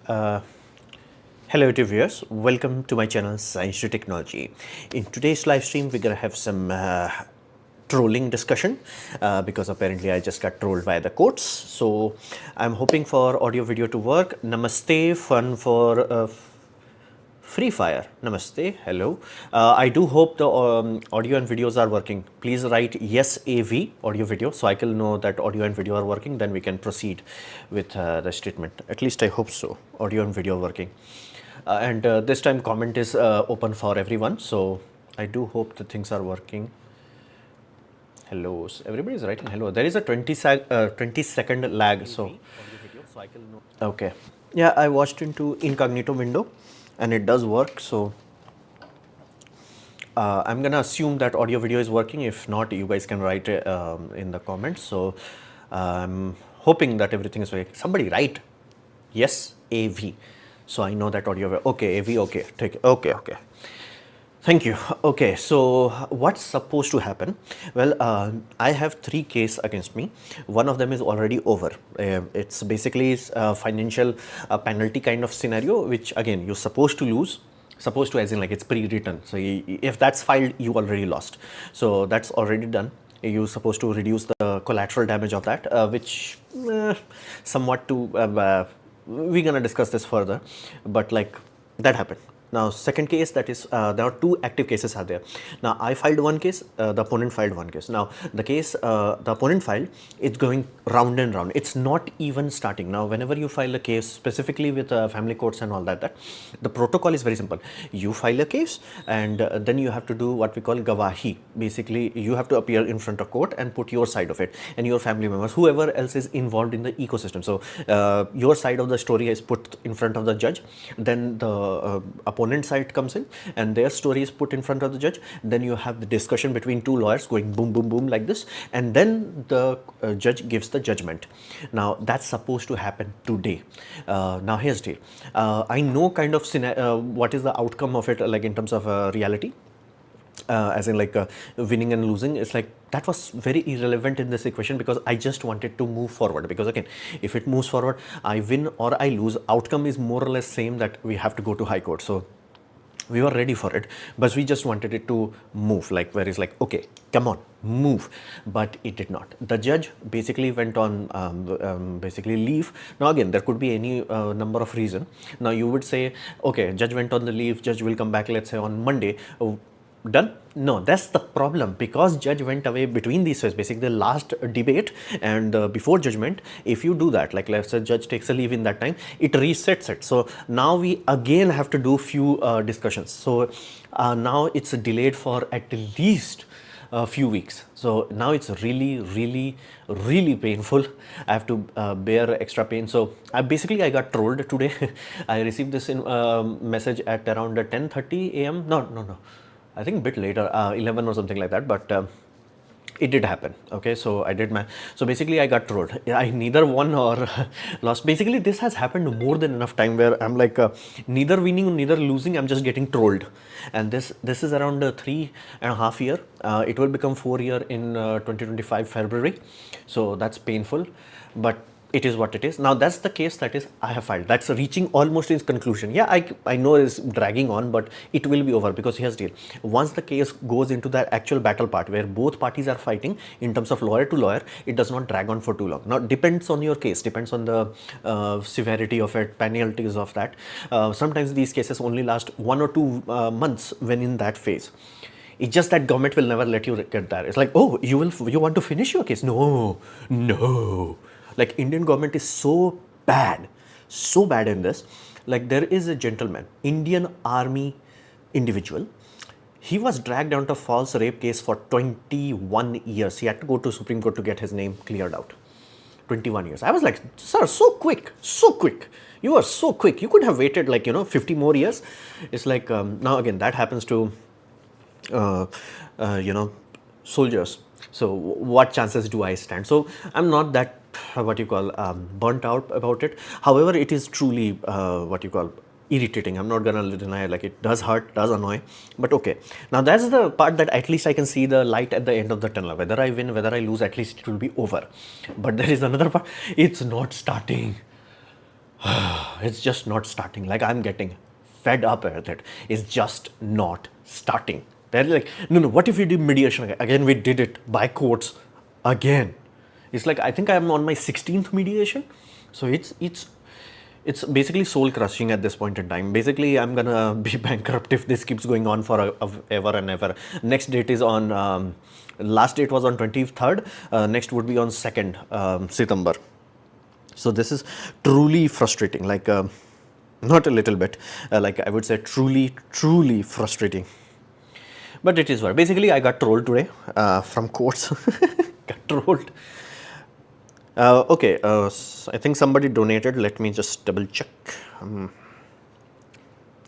Uh, Hello to viewers, welcome to my channel Science to Technology. In today's live stream, we're gonna have some trolling discussion because apparently I just got trolled by the quotes. So I'm hoping for audio video to work. Namaste, fun for Free Fire. Namaste. Hello. I do hope the audio and videos are working. Please write yes AV audio video so I can know that audio and video are working. Then we can proceed with the statement. At least I hope so. Audio and video working. And this time comment is open for everyone. So I do hope the things are working. Hello. Everybody is writing hello. There is a 20-second lag. So okay. Yeah, I watched into incognito window and it does work. So I'm gonna assume that audio video is working. If not, you guys can write it in the comments. So I'm hoping that everything is working. Somebody write yes AV. So I know that audio. Okay, AV. Okay, take it. Okay, okay. Thank you. Okay, so what's supposed to happen? Well, I have 3 cases against me. One of them is already over. It's basically a financial penalty kind of scenario, which again, you're supposed to lose. Supposed to as in like it's pre-written. So if that's filed, you already lost. So that's already done. You're supposed to reduce the collateral damage of that, which somewhat to, we're gonna discuss this further, but like that happened. Now, second case, that is, there are 2 active cases are there. Now, I filed one case, the opponent filed one case. Now, the case the opponent filed, it's going round and round. It's not even starting. Now, whenever you file a case, specifically with family courts and all that, the protocol is very simple. You file a case and then you have to do what we call gawahi. Basically, you have to appear in front of court and put your side of it and your family members, whoever else is involved in the ecosystem. So, your side of the story is put in front of the judge. Then the opponent side comes in and their story is put in front of the judge. Then you have the discussion between 2 lawyers going boom boom boom like this, and then the judge gives the judgment. Now that's supposed to happen today. Now here's the deal. I know kind of what is the outcome of it, like in terms of reality. As in like winning and losing, it's like that was very irrelevant in this equation because I just wanted to move forward. Because again, if it moves forward, I win or I lose, outcome is more or less same, that we have to go to high court. So we were ready for it, but we just wanted it to move, like where it's like, okay, come on, move. But it did not. The judge basically went on basically leave. Now again, there could be any number of reason. Now you would say, okay, judge went on the leave, judge will come back, let's say on Monday. Done? No, that's the problem, because judge went away between these phase, basically the last debate and before judgment. If you do that, like let's say judge takes a leave in that time, it resets it. So now we again have to do few discussions. So now it's delayed for at least a few weeks. So now it's really painful. I have to bear extra pain. So I got trolled today. I received this in message at around 10:30 a.m. No. I think a bit later, 11 or something like that, but it did happen. Okay, so I did so basically I got trolled. I neither won or lost. Basically this has happened more than enough time where I'm like neither winning neither losing, I'm just getting trolled. And this is around 3.5 years. It will become 4 years in 2025 February. So that's painful, but it is what it is. Now that's the case that is I have filed. That's reaching almost its conclusion. Yeah, I know it's dragging on, but it will be over, because here's the deal. Once the case goes into the actual battle part where both parties are fighting in terms of lawyer to lawyer, it does not drag on for too long. Now depends on your case, depends on the severity of it, penalties of that. Sometimes these cases only last 1 or 2 months when in that phase. It's just that government will never let you get that. It's like, oh, you want to finish your case? No. Like Indian government is so bad in this. Like there is a gentleman, Indian Army individual. He was dragged down to false rape case for 21 years. He had to go to Supreme Court to get his name cleared out. 21 years. I was like, sir, so quick. You are so quick. You could have waited like, 50 more years. It's like, now again, that happens to, soldiers. So what chances do I stand? So I'm not that burnt out about it. However, it is truly irritating. I'm not gonna deny, like it does hurt, does annoy, but okay. Now that's the part that at least I can see the light at the end of the tunnel. Whether I win, whether I lose, at least it will be over. But there is another part. It's not starting. it's just not starting. Like, I'm getting fed up with it. It's just not starting. They're like, no, what if we do mediation again? Again, we did it by courts again. It's like, I think I'm on my 16th mediation. So it's basically soul crushing at this point in time. Basically, I'm gonna be bankrupt if this keeps going on for ever and ever. Next date is on, last date was on 23rd, next would be on 2nd September. So this is truly frustrating, like not a little bit, like I would say truly frustrating. But it is what. Basically, I got trolled today from courts. Got trolled. Okay, I think somebody donated. Let me just double check.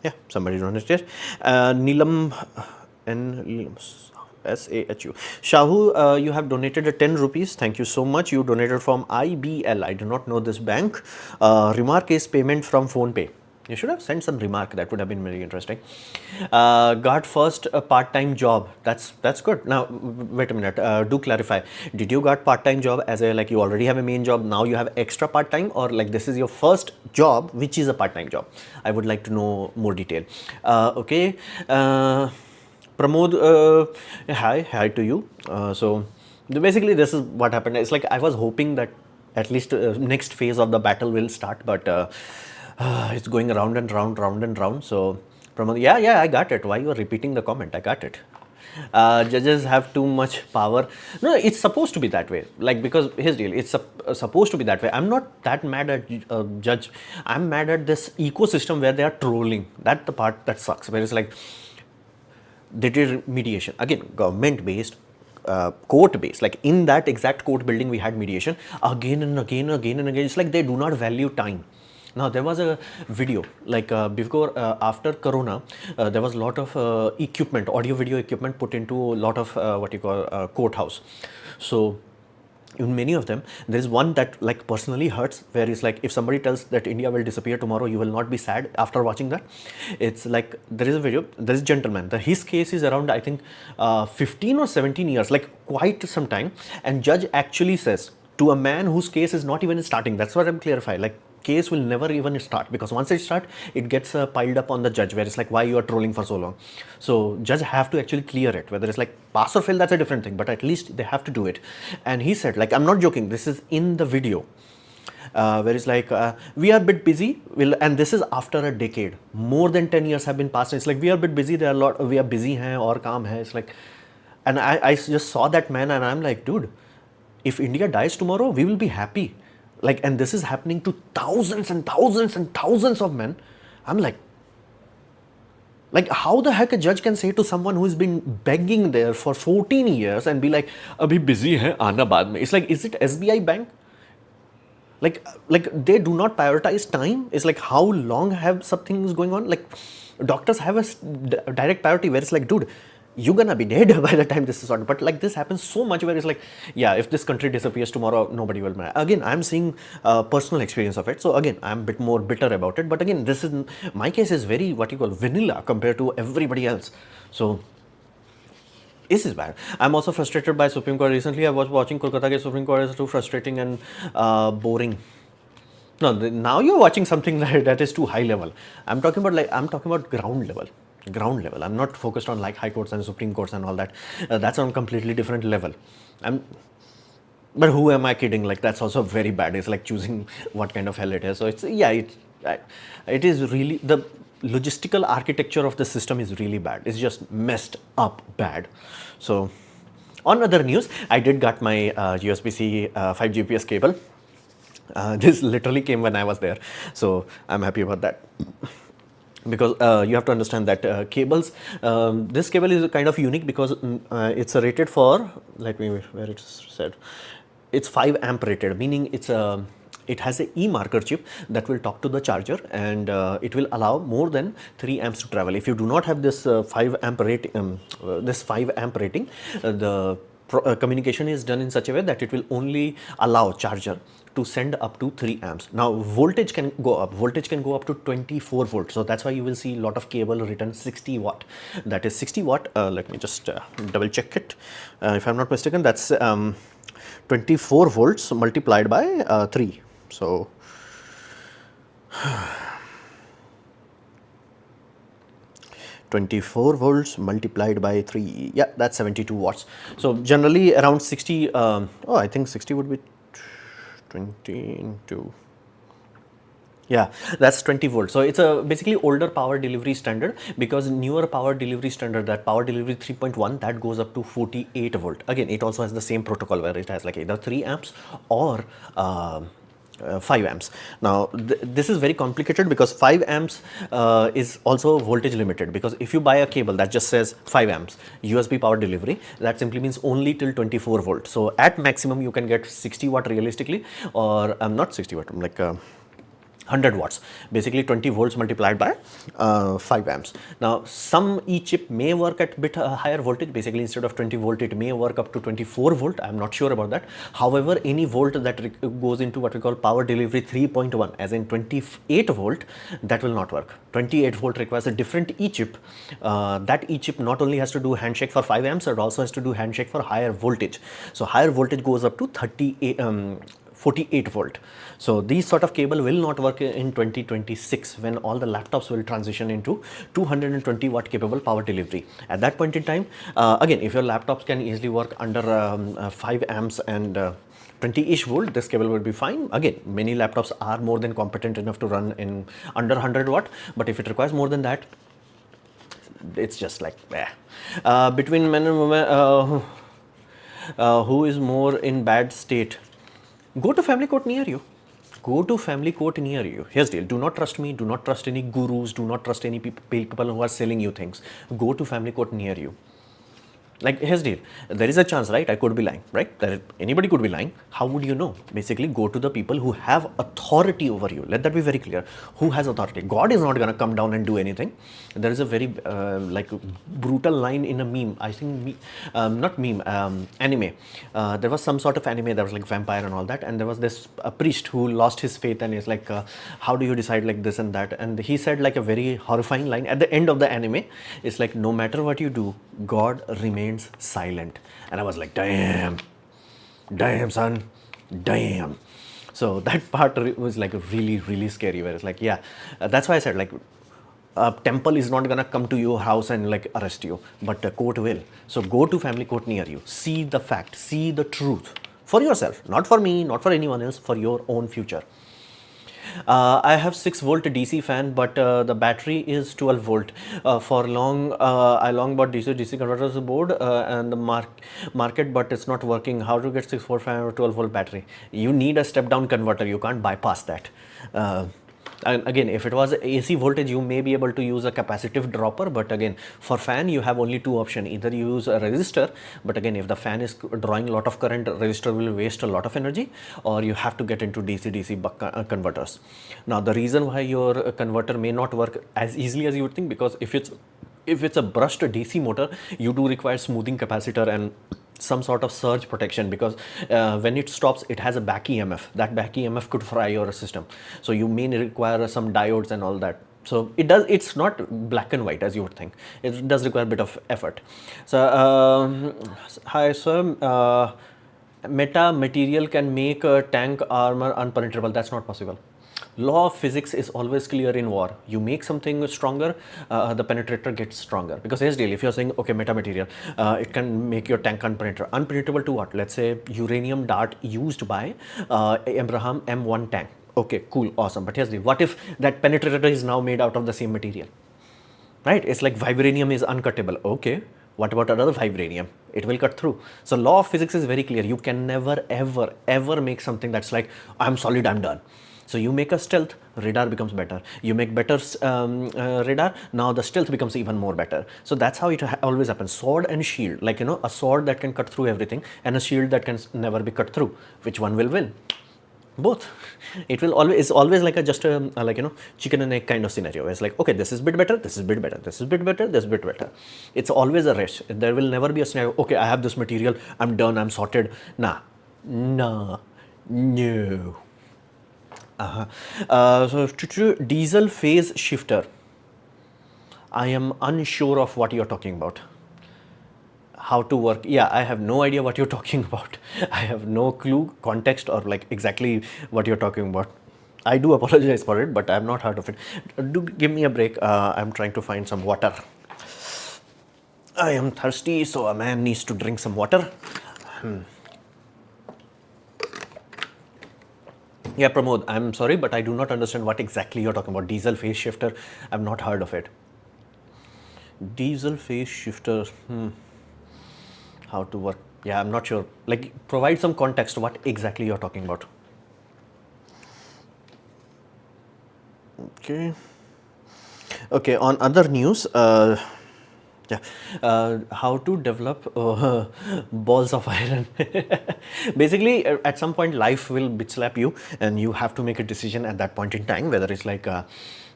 Yeah, somebody donated. Neelam and SAHU. Shahu, you have donated 10 rupees. Thank you so much. You donated from IBL. I do not know this bank. Remark is payment from PhonePe. You should have sent some remark. That would have been very interesting. Got first a part-time job. That's good. Now wait a minute. Do clarify. Did you got part-time job as a, like, you already have a main job, now you have extra part-time, or like this is your first job which is a part-time job? I would like to know more detail. Okay. Pramod, hi to you. So basically this is what happened. It's like I was hoping that at least next phase of the battle will start, but it's going round and round. So Pramod, yeah, I got it. Why you are repeating the comment? I got it. Judges have too much power. No, it's supposed to be that way. Like, because here's the deal, it's supposed to be that way. I'm not that mad at judge. I'm mad at this ecosystem where they are trolling. That's the part that sucks. Where it's like, they did mediation again, government based, court based, like in that exact court building we had mediation again and again. It's like they do not value time. Now there was a video like before, after Corona, there was a lot of equipment, audio video equipment put into a lot of what you call courthouse. So in many of them, there is one that like personally hurts, where it's like, if somebody tells that India will disappear tomorrow, you will not be sad after watching that. It's like, there is a video, there is a gentleman, his case is around, I think 15 or 17 years, like quite some time, and judge actually says to a man whose case is not even starting. That's what I'm clarifying. Like, case will never even start, because once it start, it gets piled up on the judge, where it's like, why you are trolling for so long? So judge have to actually clear it, whether it's like pass or fail, that's a different thing, but at least they have to do it. And he said, like, I'm not joking, this is in the video, where it's like, we are a bit busy, and this is after a decade, more than 10 years have been passed. It's like, we are a bit busy, there are a lot, we are busy hai aur kaam hai. It's like, and I just saw that man, and I'm like, dude, if India dies tomorrow, we will be happy. Like, and this is happening to thousands and thousands of men. I'm like, how the heck a judge can say to someone who's been begging there for 14 years and be like, abhi busy hai, aana baad mein. It's like, is it SBI Bank? Like they do not prioritize time. It's like, how long have some things going on? Like, doctors have a direct priority, where it's like, dude, you're gonna be dead by the time this is sorted. But like, this happens so much, where it's like, yeah, if this country disappears tomorrow, nobody will matter. Again, I'm seeing personal experience of it. So again, I'm a bit more bitter about it. But again, this is, my case is very, what you call, vanilla compared to everybody else. So this is bad. I'm also frustrated by Supreme Court. Recently, I was watching Kolkata ke Supreme Court is too frustrating and boring. No, now you're watching something that is too high level. I'm talking about ground level. I'm not focused on like high courts and Supreme Courts and all that. That's on a completely different level. But who am I kidding? Like, that's also very bad. It's like choosing what kind of hell it is. So it's, yeah, it is really, the logistical architecture of the system is really bad. It's just messed up bad. So on other news, I did got my USB-C 5 GPS cable. This literally came when I was there. So I'm happy about that. Because you have to understand that cables, this cable is kind of unique because it's rated for, let me, where it's said, it's 5 amp rated, meaning it's a, it has a e-marker chip that will talk to the charger, and it will allow more than 3 amps to travel. If you do not have this 5 amp rating, the communication is done in such a way that it will only allow charger to send up to 3 amps. Now voltage can go up, to 24 volts. So that's why you will see a lot of cable written 60 watt. That is 60 watt. Let me just double check it. If I'm not mistaken, that's 24 volts multiplied by 3. So 24 volts multiplied by 3, yeah, that's 72 watts. So generally around 60, I think 60 would be 20 into, yeah, that's 20 volts. So it's a basically older power delivery standard, because newer power delivery standard, that power delivery 3.1, that goes up to 48 volt. Again, it also has the same protocol where it has like either 3 amps or 5 amps. Now this is very complicated, because 5 amps is also voltage limited, because if you buy a cable that just says 5 amps USB power delivery, that simply means only till 24 volt. So at maximum you can get 60 watt realistically, or not 60 watt, like 100 watts, basically 20 volts multiplied by 5 amps. Now some e-chip may work at bit higher voltage, basically instead of 20 volt it may work up to 24 volt, I'm not sure about that. However, any volt that goes into what we call power delivery 3.1, as in 28 volt, that will not work. 28 volt requires a different e-chip. That e-chip not only has to do handshake for 5 amps, it also has to do handshake for higher voltage. So higher voltage goes up to 48 volt. So these sort of cable will not work in 2026, when all the laptops will transition into 220 watt capable power delivery. At that point in time, again, if your laptops can easily work under 5 amps and 20-ish volt, this cable will be fine. Again, many laptops are more than competent enough to run in under 100 watt, but if it requires more than that, it's just like between men and women, who is more in bad state? Go to family court near you. Go to family court near you. Here's the deal. Do not trust me. Do not trust any gurus. Do not trust any people who are selling you things. Go to family court near you. Like, here's the deal. There is a chance, right? I could be lying, right? Anybody could be lying. How would you know? Basically, go to the people who have authority over you. Let that be very clear. Who has authority? God is not going to come down and do anything. There is a very like brutal line in a meme. I think not meme, anime. There was some sort of anime that was like vampire and all that, and there was this priest who lost his faith and is like, how do you decide like this and that? And he said like a very horrifying line at the end of the anime. It's like, no matter what you do, God remains silent. And I was like, damn son, damn. So that part was like really scary, where it's like, yeah, that's why I said like, a temple is not gonna come to your house and like arrest you, but a court will. So go to family court near you, see the fact, see the truth for yourself, not for me, not for anyone else, for your own future. I have 6 volt DC fan, but the battery is 12 volt. For long, I long bought DC converters board and the market, but it's not working. How to get 6 volt fan or 12 volt battery? You need a step down converter. You can't bypass that. And again, if it was AC voltage, you may be able to use a capacitive dropper, but again, for fan you have only 2 options. Either you use a resistor, but again, if the fan is drawing a lot of current, resistor will waste a lot of energy, or you have to get into DC buck converters. Now the reason why your converter may not work as easily as you would think, because if it's a brushed DC motor, you do require smoothing capacitor and some sort of surge protection, because when it stops, it has a back EMF. That back EMF could fry your system. So you may require some diodes and all that. So it's not black and white as you would think. It does require a bit of effort. So hi sir, meta material can make a tank armor unpenetrable. That's not possible. Law of physics is always clear in war. You make something stronger, the penetrator gets stronger. Because here's the deal, if you're saying, okay, metamaterial, it can make your tank unpenetrable. Unpenetrable to what? Let's say uranium dart used by Abraham M1 tank. Okay, cool, awesome. But here's the deal, what if that penetrator is now made out of the same material? Right? It's like vibranium is uncuttable. Okay. What about another vibranium? It will cut through. So law of physics is very clear. You can never, ever make something that's like, I'm solid, I'm done. So you make a stealth, radar becomes better. You make better radar, now the stealth becomes even more better. So that's how it always happens. Sword and shield, like, you know, a sword that can cut through everything and a shield that can never be cut through. Which one will win? Both. It will always, it's always like a just a, like, you know, chicken and egg kind of scenario. It's like, okay, this is bit better, this is bit better, this is bit better, this is bit better. It's always a rush. There will never be a scenario, okay, I have this material, I'm done, I'm sorted. Nah, no. So diesel phase shifter, I am unsure of what you're talking about. How to work? Yeah, I have no idea what you're talking about. I have no clue, context, or like exactly what you're talking about. I do apologize for it, but I've not heard of it. Do give me a break. I'm trying to find some water. I am thirsty, so a man needs to drink some water. Yeah, Pramod, I'm sorry, but I do not understand what exactly you're talking about. Diesel phase shifter, I've not heard of it. Diesel phase shifter, how to work? Yeah, I'm not sure. Like, provide some context what exactly you're talking about. Okay. Okay, on other news, how to develop balls of iron. Basically, at some point, life will bitch slap you, and you have to make a decision at that point in time whether it's like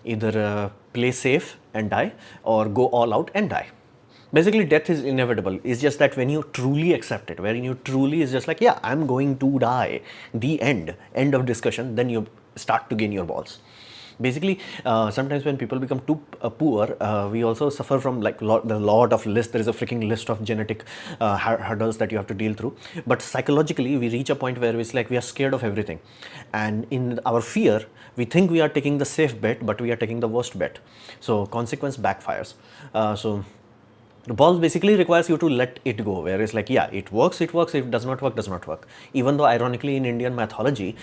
either play safe and die or go all out and die. Basically, death is inevitable. It's just that when you truly accept it, when you truly is just like, yeah, I'm going to die, the end of discussion, then you start to gain your balls. Basically, sometimes when people become too poor, we also suffer from like the lot of list. There is a freaking list of genetic hurdles that you have to deal through. But psychologically, we reach a point where it's like we are scared of everything, and in our fear, we think we are taking the safe bet, but we are taking the worst bet. So consequence backfires. The balls basically requires you to let it go, whereas like, yeah, it works, if it does not work, does not work. Even though ironically in Indian mythology,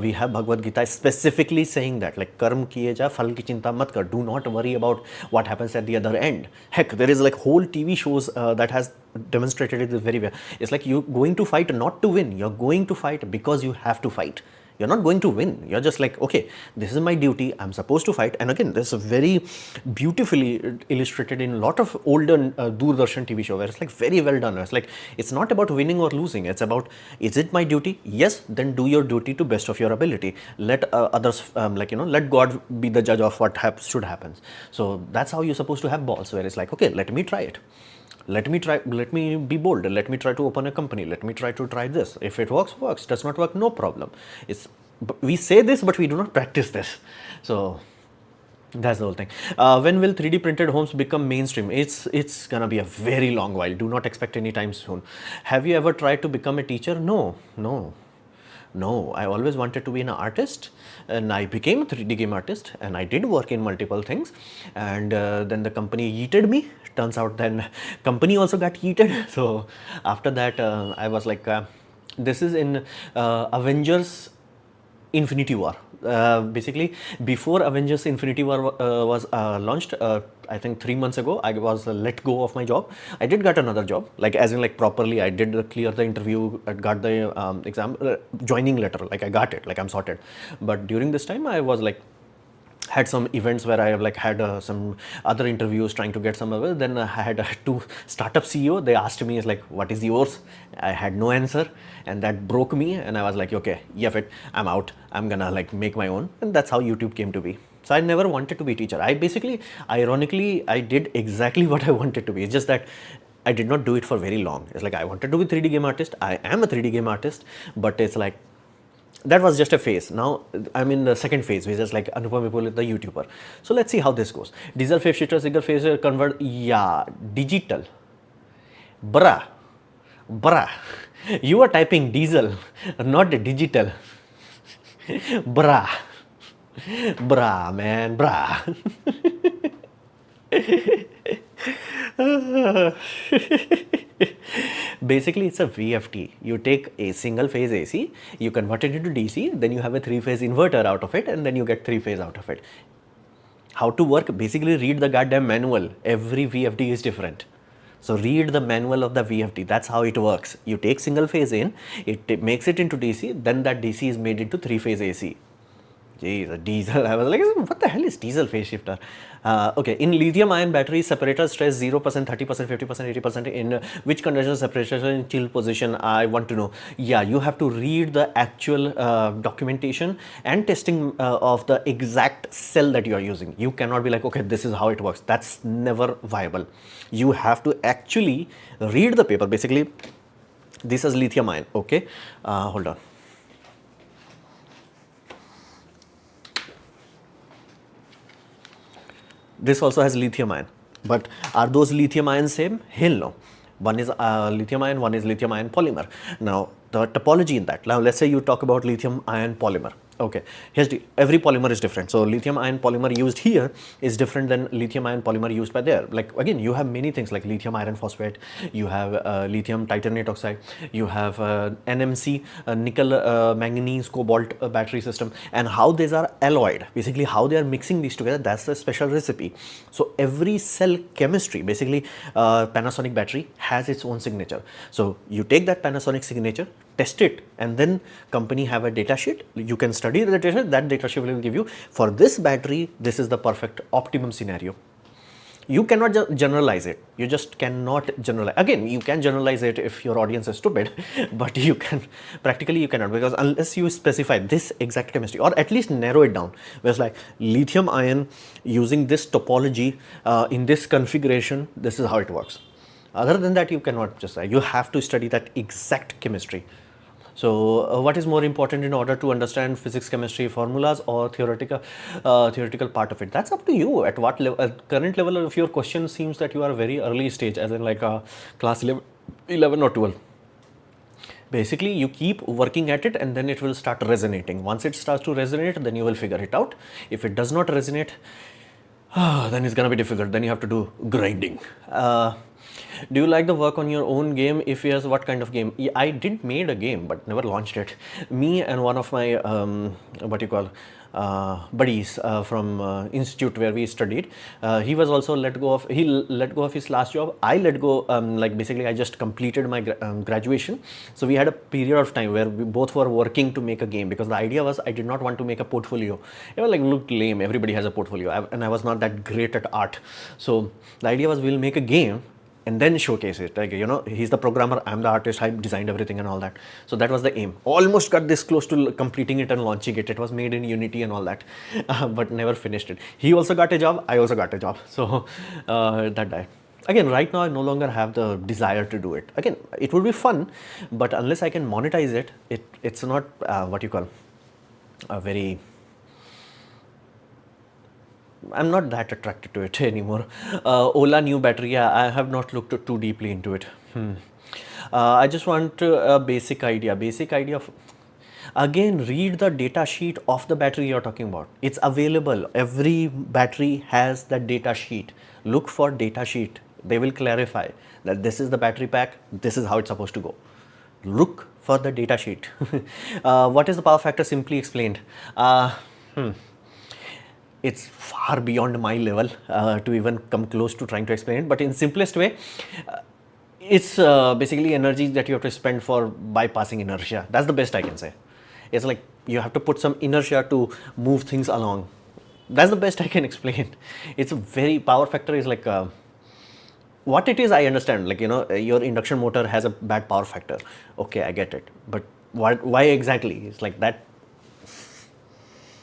we have Bhagavad Gita specifically saying that, like, karm kiye ja, phal ki chinta mat kar, do not worry about what happens at the other end. Heck, there is like whole TV shows that has demonstrated it very well. It's like you're going to fight not to win, you're going to fight because you have to fight. You're not going to win. You're just like, okay, this is my duty, I'm supposed to fight. And again, this is very beautifully illustrated in a lot of older Doordarshan TV show where it's like very well done. It's like, it's not about winning or losing. It's about, is it my duty? Yes, then do your duty to best of your ability. Let others, let God be the judge of what should happen. So that's how you're supposed to have balls, where it's like, okay, let me try it. Let me be bold, let me try to open a company, let me try to try this. If it works, works, does not work, no problem. We say this, but we do not practice this. So that's the whole thing. When will 3D printed homes become mainstream? It's gonna be a very long while. Do not expect any time soon. Have you ever tried to become a teacher? No, I always wanted to be an artist, and I became a 3D game artist, and I did work in multiple things, and then the company yeeted me. Turns out then company also got yeeted. So after that, I was like, this is in Avengers Infinity War. Basically, before Avengers Infinity War was launched, I think 3 months ago, I was let go of my job. I did get another job, like as in like properly. I did clear the interview, I got the exam, joining letter, like I got it, like I'm sorted. But during this time, I was like, had some events where I have like had some other interviews trying to get some other. Then I had two startup CEO. They asked me, like, what is yours? I had no answer, and that broke me. And I was like, okay, yeah, I'm out. I'm gonna like make my own. And that's how YouTube came to be. So I never wanted to be a teacher. I basically, ironically, I did exactly what I wanted to be. It's just that I did not do it for very long. It's like I wanted to be 3D game artist. I am a 3D game artist, but it's like, that was just a phase. Now I'm in the second phase, which is like Anupam Vipul, the YouTuber. So let's see how this goes. Diesel phase shifter, single phase convert. Yeah, digital. Bruh. You are typing diesel, not digital. Bruh, man, bruh. Basically, it's a VFT. You take a single phase AC, you convert it into DC, then you have a 3-phase inverter out of it, and then you get 3-phase out of it. How to work? Basically, read the goddamn manual. Every VFD is different. So read the manual of the VFD. That's how it works. You take single phase in, it makes it into DC, then that DC is made into 3-phase AC. Jeez, a diesel. I was like, what the hell is diesel phase shifter? Okay, in lithium ion batteries, separator stress 0%, 30%, 50%, 80%. In which condition separation in chill position? I want to know. Yeah, you have to read the actual documentation and testing of the exact cell that you are using. You cannot be like, okay, this is how it works. That's never viable. You have to actually read the paper. Basically, this is lithium ion. Okay, hold on. This also has lithium ion, but are those lithium ions same? Hell no. One is lithium ion, one is lithium ion polymer. Now the topology in that, now let's say you talk about lithium ion polymer. Okay, every polymer is different. So lithium ion polymer used here is different than lithium ion polymer used by there. Like again, you have many things like lithium iron phosphate, you have lithium titanate oxide, you have NMC, nickel manganese cobalt battery system, and how these are alloyed, basically how they are mixing these together, that's a special recipe. So every cell chemistry, basically Panasonic battery has its own signature. So you take that Panasonic signature, test it, and then company have a data sheet. You can study the data sheet. That data sheet will give you, for this battery, this is the perfect optimum scenario. You cannot generalize it. You just cannot generalize. Again, you can generalize it if your audience is stupid, but you can, practically you cannot, because unless you specify this exact chemistry or at least narrow it down, whereas like lithium ion using this topology in this configuration, this is how it works. Other than that, you cannot just, you have to study that exact chemistry. So what is more important in order to understand physics, chemistry formulas, or theoretical part of it? That's up to you. At what level, current level of your question seems that you are very early stage, as in like class 11 or 12. Basically, you keep working at it and then it will start resonating. Once it starts to resonate, then you will figure it out. If it does not resonate, then it's gonna be difficult. Then you have to do grinding. Do you like the work on your own game? If yes, what kind of game? I did made a game, but never launched it. Me and one of my buddies from institute where we studied, he was also let go of his last job. I let go, like basically I just completed my graduation. So we had a period of time where we both were working to make a game, because the idea was I did not want to make a portfolio. It was like, looked lame. Everybody has a portfolio, and I was not that great at art. So the idea was we'll make a game and then showcase it. Like, you know, he's the programmer, I'm the artist, I designed everything and all that. So that was the aim. Almost got this close to completing it and launching it. It was made in Unity and all that, but never finished it. He also got a job, I also got a job. So that died. Again, right now I no longer have the desire to do it. Again, it would be fun, but unless I can monetize it, it's not a very, I'm not that attracted to it anymore. Ola new battery, yeah, I have not looked too deeply into it. I just want a basic idea of, again, read the data sheet of the battery you're talking about. It's available. Every battery has that data sheet. Look for data sheet. They will clarify that this is the battery pack, this is how it's supposed to go. Look for the data sheet. What is the power factor? Simply explained. It's far beyond my level to even come close to trying to explain it, but in simplest way, it's basically energy that you have to spend for bypassing inertia. That's the best I can say. It's like you have to put some inertia to move things along. That's the best I can explain. It's a very, power factor is like, what it is I understand, like, you know, your induction motor has a bad power factor. Okay, I get it, but why exactly? It's like that.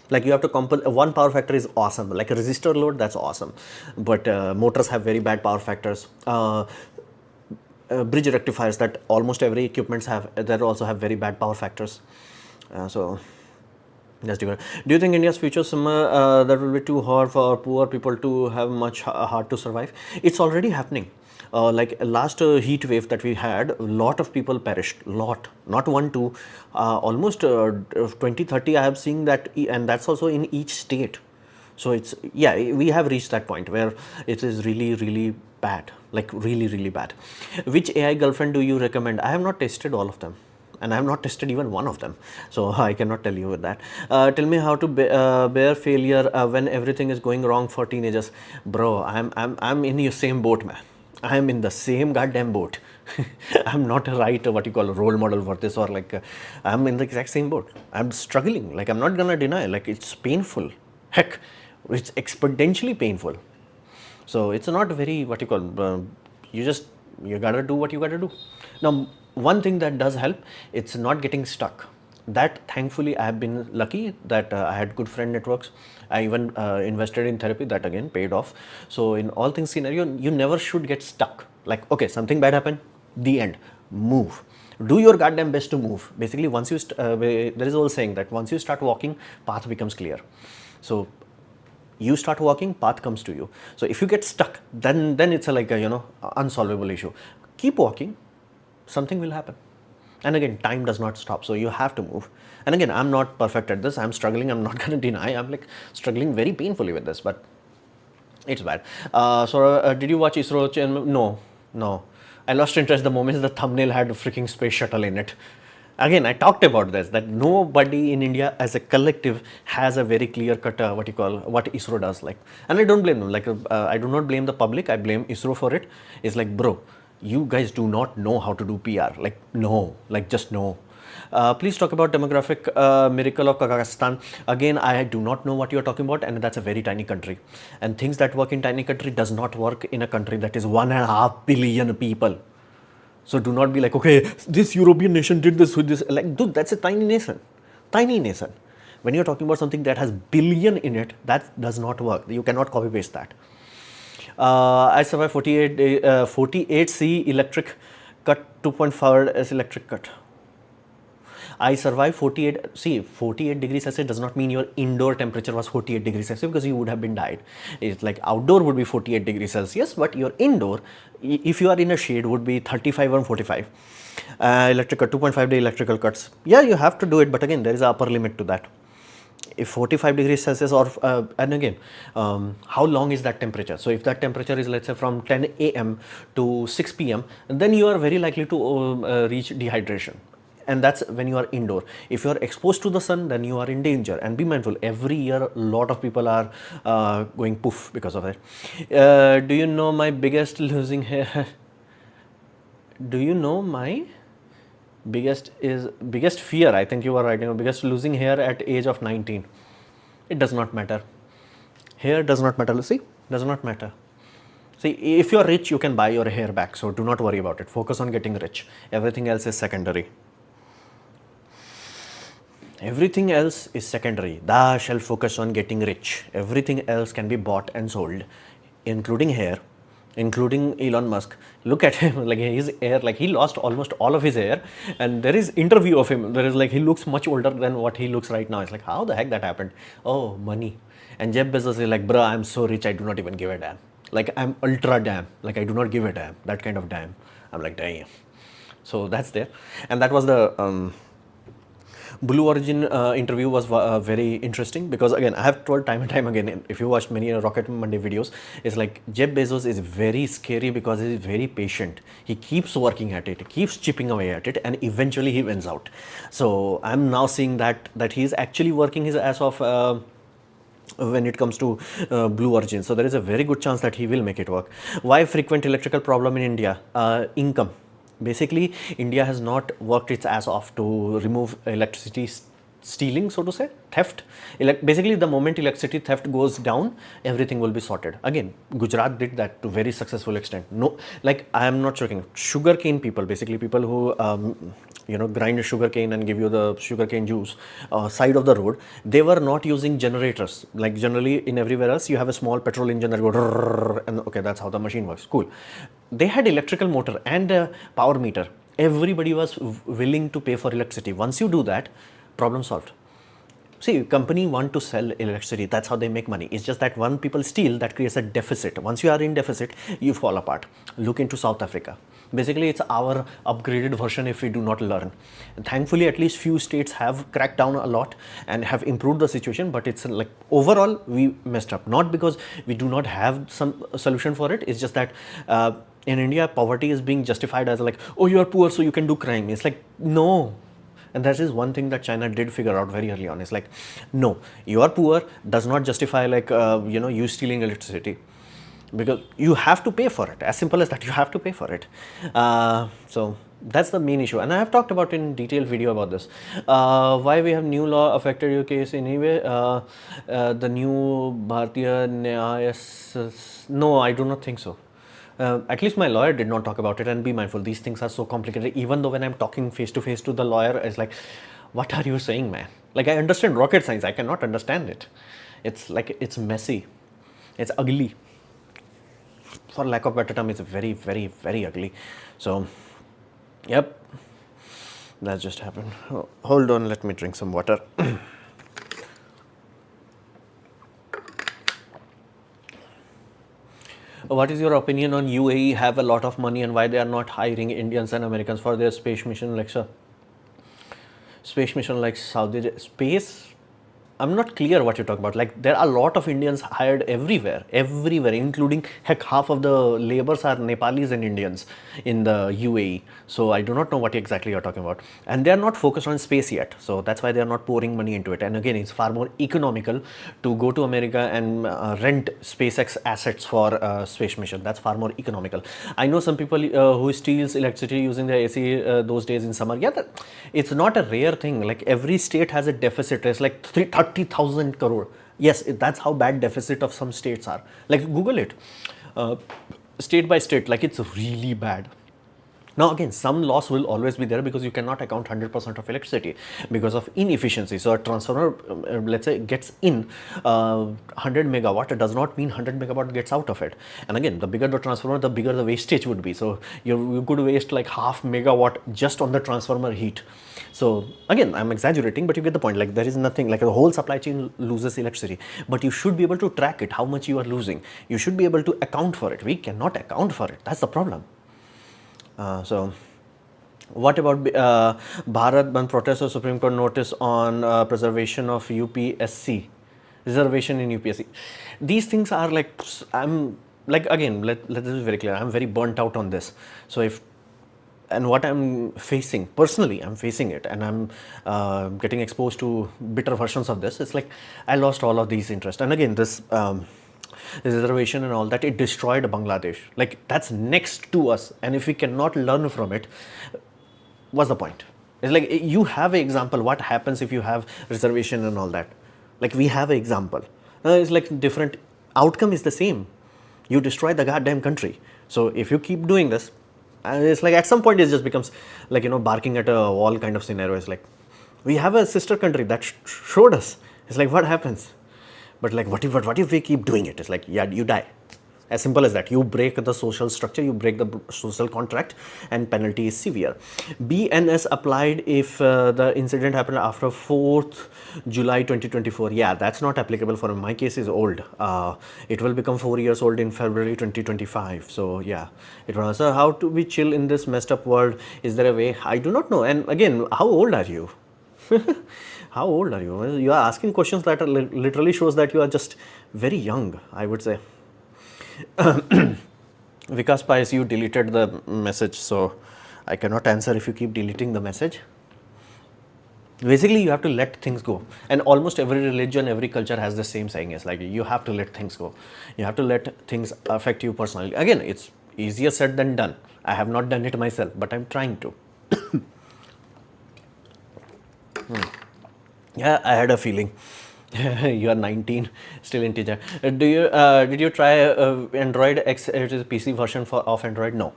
Like you have to one power factor is awesome, like a resistor load, that's awesome, but motors have very bad power factors. Bridge rectifiers that almost every equipments have, that also have very bad power factors. So that's different. Do you think India's future summer that will be too hot for poor people to have much hard to survive? It's already happening. Like last heat wave that we had, a lot of people perished, not one, two, almost 20, 30 I have seen that, and that's also in each state. So it's, yeah, we have reached that point where it is really, really bad, like really, really bad. Which AI girlfriend do you recommend? I have not tested all of them, and I have not tested even one of them, so I cannot tell you with that. Tell me how to bear failure when everything is going wrong for teenagers. Bro, I'm in your same boat, man. I am in the same goddamn boat. I'm not a right, what you call, a role model for this, or like I'm in the exact same boat. I'm struggling. Like, I'm not gonna deny, like, it's painful. Heck, it's exponentially painful. So it's not very, what you call, you gotta do what you gotta do. Now, one thing that does help, it's not getting stuck. That thankfully I have been lucky that I had good friend networks. I even invested in therapy, that again paid off. So in all things scenario, you never should get stuck. Like, okay, something bad happened, the end, move. Do your goddamn best to move. Basically, once you, there is a old saying that once you start walking, path becomes clear. So you start walking, path comes to you. So if you get stuck, then it's a, like a, you know, unsolvable issue. Keep walking, something will happen. And again, time does not stop, so you have to move. And again, I'm not perfect at this. I'm struggling. I'm not going to deny. I'm like struggling very painfully with this, but it's bad. Did you watch ISRO? No, no. I lost interest the moment the thumbnail had a freaking space shuttle in it. Again, I talked about this, that nobody in India as a collective has a very clear cut what ISRO does, like. And I don't blame them, like I do not blame the public, I blame ISRO for it. It's like, bro, you guys do not know how to do PR, like no, like just no. Please talk about demographic miracle of Kazakhstan. Again, I do not know what you are talking about, and that's a very tiny country. And things that work in tiny country does not work in a country that is 1.5 billion people. So do not be like, okay, this European nation did this with this. Like, dude, that's a tiny nation. Tiny nation. When you're talking about something that has billion in it, that does not work. You cannot copy paste that. I survived 48C electric cut, 2.5 as electric cut. I survived 48 degrees Celsius does not mean your indoor temperature was 48 degrees Celsius, because you would have been died. It's like outdoor would be 48 degrees Celsius, but your indoor, if you are in a shade, would be 35 or 45. Electrical 2.5 day electrical cuts. Yeah, you have to do it, but again, there is an upper limit to that. If 45 degrees Celsius or and again, how long is that temperature? So if that temperature is, let's say, from 10 a.m. to 6 p.m., then you are very likely to reach dehydration. And that's when you are indoor. If you are exposed to the sun, then you are in danger. And be mindful, every year a lot of people are going poof because of it. Do you know my biggest losing hair? Do you know my biggest fear? I think you are writing, biggest losing hair at age of 19. It does not matter. Hair does not matter. See, does not matter. See, if you are rich, you can buy your hair back. So do not worry about it. Focus on getting rich. Everything else is secondary. Everything else is secondary. Thou shall focus on getting rich. Everything else can be bought and sold, including hair, including Elon Musk. Look at him, like his hair, like he lost almost all of his hair. And there is interview of him. There is like, he looks much older than what he looks right now. It's like, how the heck that happened? Oh, money. And Jeff Bezos is like, bruh, I'm so rich, I do not even give a damn. Like, I'm ultra damn. Like, I do not give a damn. That kind of damn. I'm like, damn. So that's there. And that was the Blue Origin interview was very interesting, because again, I have told time and time again, if you watch many Rocket Monday videos, it's like Jeff Bezos is very scary because he is very patient. He keeps working at it, keeps chipping away at it, and eventually he wins out. So I'm now seeing that he is actually working his ass off when it comes to Blue Origin. So there is a very good chance that he will make it work. Why frequent electrical problem in India? Income. Basically, India has not worked its ass off to remove electricity stealing, so to say, theft. Basically, the moment electricity theft goes down, everything will be sorted. Again, Gujarat did that to very successful extent. No, like, I am not joking. Sugarcane people, basically people who grind sugarcane and give you the sugarcane juice side of the road, they were not using generators. Like generally in everywhere else, you have a small petrol engine that goes, and okay, that's how the machine works. Cool. They had electrical motor and a power meter. Everybody was willing to pay for electricity. Once you do that, problem solved. See, company want to sell electricity. That's how they make money. It's just that when people steal, that creates a deficit. Once you are in deficit, you fall apart. Look into South Africa. Basically, it's our upgraded version if we do not learn. And thankfully, at least few states have cracked down a lot and have improved the situation. But it's like overall, we messed up. Not because we do not have some solution for it. It's just that in India, poverty is being justified as like, oh, you are poor, so you can do crime. It's like, no. And that is one thing that China did figure out very early on. It's like, no, you are poor does not justify like, you stealing electricity. Because you have to pay for it. As simple as that, you have to pay for it. So that's the main issue. And I have talked about in detailed video about this. Why we have new law affected your case anyway? The new Bharatiya Nyaya, no, I do not think so. At least my lawyer did not talk about it, and be mindful, these things are so complicated. Even though when I'm talking face to face to the lawyer, it's like, what are you saying, man? Like, I understand rocket science, I cannot understand it. It's like, it's messy, it's ugly. For lack of better term, it's very, very, very ugly. So, yep, that just happened. Oh, hold on, let me drink some water. What is your opinion on UAE have a lot of money and why they are not hiring Indians and Americans for their space mission, Alexa? Space mission like Saudi space. I'm not clear what you're talking about. Like there are a lot of Indians hired everywhere, including heck half of the laborers are Nepalis and Indians in the UAE. So I do not know what exactly you're talking about. And they are not focused on space yet. So that's why they are not pouring money into it. And again, it's far more economical to go to America and rent SpaceX assets for space mission. That's far more economical. I know some people who steals electricity using the AC those days in summer. Yeah, it's not a rare thing. Like every state has a deficit. It's like 30,000 crore. Yes, that's how bad deficit of some states are. Like Google it, state by state. Like it's really bad. Now again, some loss will always be there because you cannot account 100% of electricity because of inefficiency. So a transformer, let's say, gets in 100 megawatt, it does not mean 100 megawatt gets out of it. And again, the bigger the transformer, the bigger the wastage would be. So you could waste like half megawatt just on the transformer heat. So again, I'm exaggerating, but you get the point. Like there is nothing, like the whole supply chain loses electricity, but you should be able to track it, how much you are losing. You should be able to account for it. We cannot account for it. That's the problem. So what about Bharat Bandh protest or Supreme Court notice on preservation of UPSC, reservation in UPSC? These things are like, I'm like, again, let this be very clear. I'm very burnt out on this. So if, and what I'm facing, personally, I'm facing it and I'm getting exposed to bitter versions of this. It's like, I lost all of these interests. And again, this reservation and all that, it destroyed Bangladesh. Like that's next to us, and if we cannot learn from it, what's the point? It's like you have an example. What happens if you have reservation and all that? Like we have an example. It's like different outcome is the same. You destroy the goddamn country. So if you keep doing this, and it's like at some point it just becomes like, you know, barking at a wall kind of scenario. It's like we have a sister country that showed us. It's like what happens? But like, what if we keep doing it? It's like, yeah, you die. As simple as that. You break the social structure, you break the social contract, and penalty is severe. BNS applied if the incident happened after 4th July 2024. Yeah, that's not applicable for my case is old. It will become 4 years old in February 2025. So yeah, it was how to be chill in this messed up world. Is there a way? I do not know. And again, how old are you? How old are you? You are asking questions that are literally shows that you are just very young, I would say. Vikas Pais, you deleted the message, so I cannot answer if you keep deleting the message. Basically, you have to let things go. And almost every religion, every culture has the same saying. It's like you have to let things go. You have to let things affect you personally. Again, it's easier said than done. I have not done it myself, but I'm trying to. Yeah, I had a feeling. You are 19, still integer. Did you try Android X, it is a PC version of Android? No.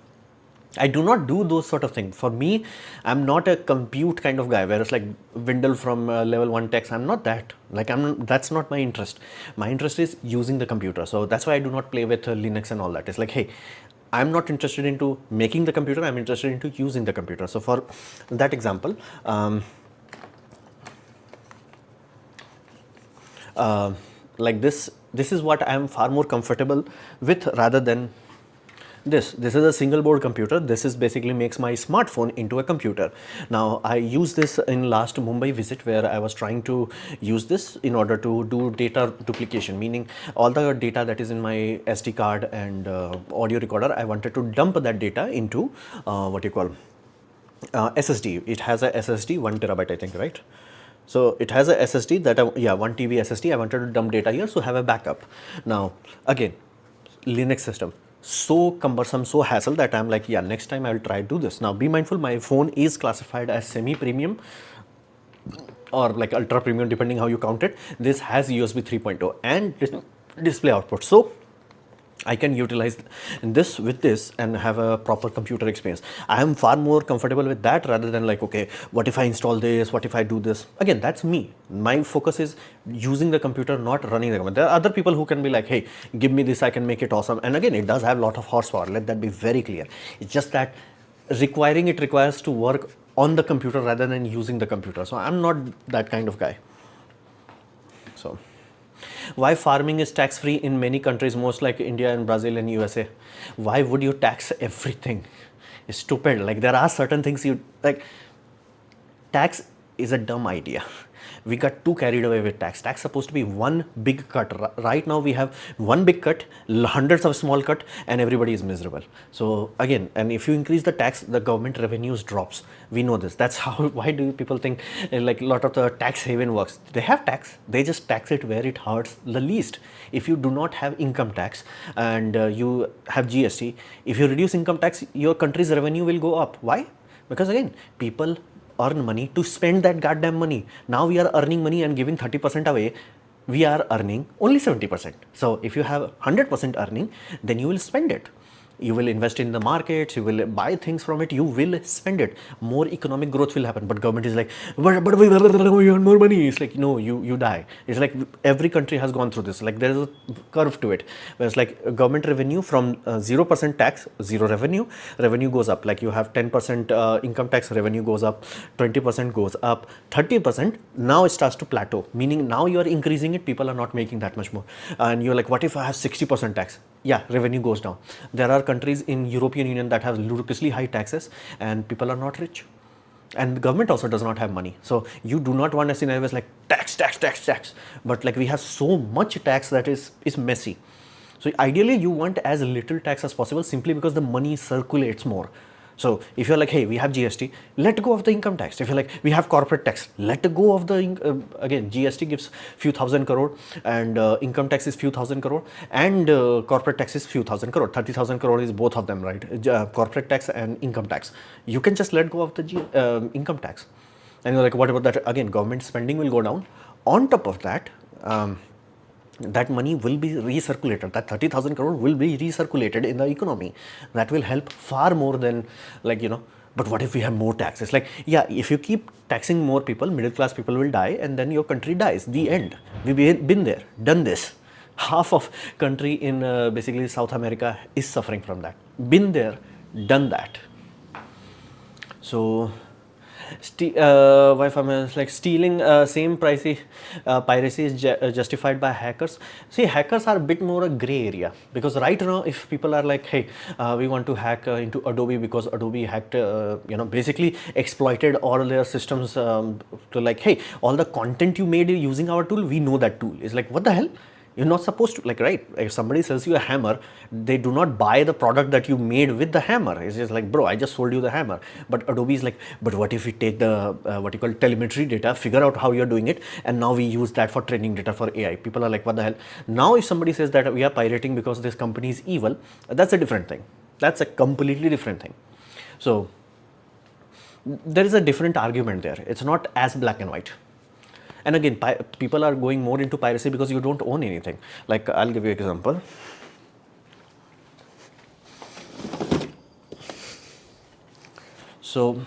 I do not do those sort of things. For me, I'm not a compute kind of guy where it's like Windle from level 1 text. I'm not that. Like that's not my interest. My interest is using the computer. So that's why I do not play with Linux and all that. It's like, hey, I'm not interested into making the computer. I'm interested into using the computer. So for that example, like this is what I am far more comfortable with rather than this. This is a single board computer. This is basically makes my smartphone into a computer. Now I use this in last Mumbai visit where I was trying to use this in order to do data duplication, meaning all the data that is in my SD card and audio recorder, I wanted to dump that data into what you call SSD. It has a SSD 1 terabyte, I think, right? So it has a SSD that, 1 TB SSD. I wanted to dump data here, so have a backup. Now, again, Linux system, so cumbersome, so hassle that I'm like, yeah, next time I will try to do this. Now, be mindful, my phone is classified as semi-premium or like ultra premium, depending how you count it. This has USB 3.0 and display output. So I can utilize this with this and have a proper computer experience. I am far more comfortable with that rather than like, okay, what if I install this? What if I do this? Again, that's me. My focus is using the computer, not running the computer. There are other people who can be like, hey, give me this, I can make it awesome. And again, it does have a lot of horsepower. Let that be very clear. It's just that requires to work on the computer rather than using the computer. So I'm not that kind of guy. So why farming is tax free in many countries, most like India and Brazil and USA? Why would you tax everything? It's stupid. Like there are certain things you like tax is a dumb idea. We got too carried away with tax. Tax supposed to be one big cut. Right now we have one big cut, hundreds of small cut, and everybody is miserable. So again, and if you increase the tax, the government revenues drops. We know this. That's how. Why do people think like a lot of the tax haven works? They have tax. They just tax it where it hurts the least. If you do not have income tax and you have GST, if you reduce income tax, your country's revenue will go up. Why? Because again, people earn money to spend that goddamn money. Now we are earning money and giving 30% away. We are earning only 70%. So if you have 100% earning, then you will spend it. You will invest in the markets, you will buy things from it, you will spend it. More economic growth will happen. But government is like, but we earn more money. It's like, no, you die. It's like every country has gone through this. Like there is a curve to it. Where it's like government revenue from 0% tax, zero revenue, revenue goes up. Like you have 10% income tax, revenue goes up, 20% goes up, 30%, now it starts to plateau. Meaning now you are increasing it, people are not making that much more. And you're like, what if I have 60% tax? Yeah, revenue goes down. There are countries in European Union that have ludicrously high taxes and people are not rich. And the government also does not have money. So you do not want a scenario where it's like tax. But like we have so much tax that is messy. So ideally you want as little tax as possible simply because the money circulates more. So if you're like, hey, we have GST, let go of the income tax. If you're like, we have corporate tax, let go of the, again, GST gives few thousand crore and income tax is few thousand crore and corporate tax is few thousand crore. 30,000 crore is both of them, right? Corporate tax and income tax. You can just let go of the income tax. And you're like, what about that? Again, government spending will go down. On top of that, that money will be recirculated. That 30,000 crore will be recirculated in the economy. That will help far more than like, you know, but what if we have more taxes? Like, yeah, if you keep taxing more people, middle class people will die and then your country dies. The end. We've been there, done this. Half of country in basically South America is suffering from that. Been there, done that. So like stealing same piracy is justified by hackers. See, hackers are a bit more a gray area because right now if people are like, hey, we want to hack into Adobe because Adobe hacked, basically exploited all their systems to like, hey, all the content you made using our tool, we know that tool. It's like, what the hell? You're not supposed to, like, right? If somebody sells you a hammer, they do not buy the product that you made with the hammer. It's just like, bro, I just sold you the hammer. But Adobe is like, but what if we take the, what you call telemetry data, figure out how you're doing it, and now we use that for training data for AI. People are like, what the hell? Now, if somebody says that we are pirating because this company is evil, that's a different thing. That's a completely different thing. So, there is a different argument there. It's not as black and white. And again, people are going more into piracy because you don't own anything. Like, I'll give you an example. So,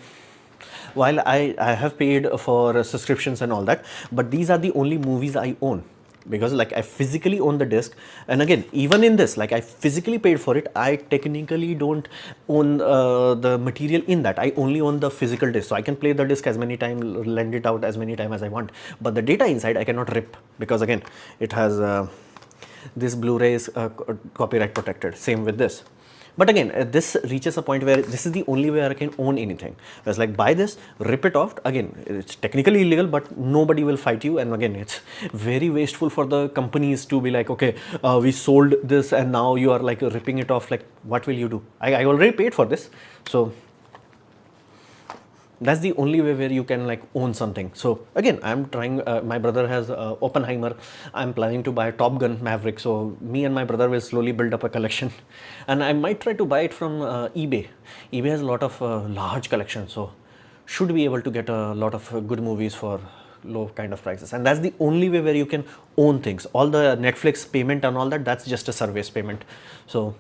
while I have paid for subscriptions and all that, but these are the only movies I own. Because like I physically own the disc, and again, even in this, like I physically paid for it, I technically don't own the material in that. I only own the physical disc, so I can play the disc as many times, lend it out as many times as I want. But the data inside I cannot rip because again, it has this Blu-ray is copyright protected. Same with this. But again, this reaches a point where this is the only way I can own anything. Whereas like buy this, rip it off, again, it's technically illegal, but nobody will fight you. And again, it's very wasteful for the companies to be like, okay, we sold this and now you are like ripping it off. Like, what will you do? I already paid for this. So that's the only way where you can like own something. So again, I'm trying, my brother has Oppenheimer. I'm planning to buy Top Gun Maverick. So me and my brother will slowly build up a collection. And I might try to buy it from eBay. eBay has a lot of large collection. So should be able to get a lot of good movies for low kind of prices. And that's the only way where you can own things. All the Netflix payment and all that, that's just a service payment. So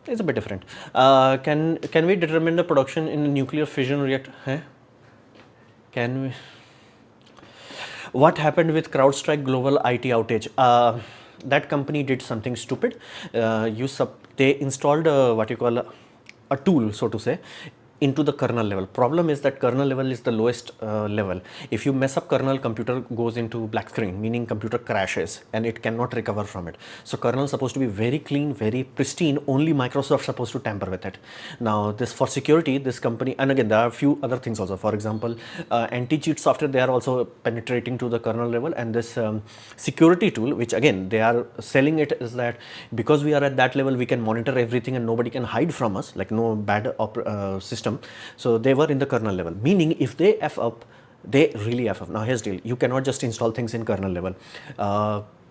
it's a bit different. Can we determine the production in a nuclear fission reactor? Huh? Can we? What happened with CrowdStrike global IT outage? That company did something stupid. They installed what you call a tool, so to say, into the kernel level. Problem is that kernel level is the lowest level. If you mess up kernel, computer goes into black screen, meaning computer crashes and it cannot recover from it. So kernel is supposed to be very clean, very pristine. Only Microsoft is supposed to tamper with it. Now this for security, this company, and again there are a few other things also. For example, anti-cheat software, they are also penetrating to the kernel level, and this security tool, which again they are selling it, is that because we are at that level we can monitor everything and nobody can hide from us, like no bad system. So they were in the kernel level, meaning if they F up, they really F up. Now here's the deal, you cannot just install things in kernel level.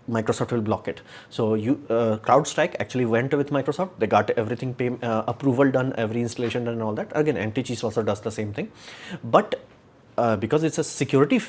Microsoft will block it. So CrowdStrike actually went with Microsoft. They got everything approval done, every installation done and all that. Again, anti-cheat also does the same thing. But because it's a security,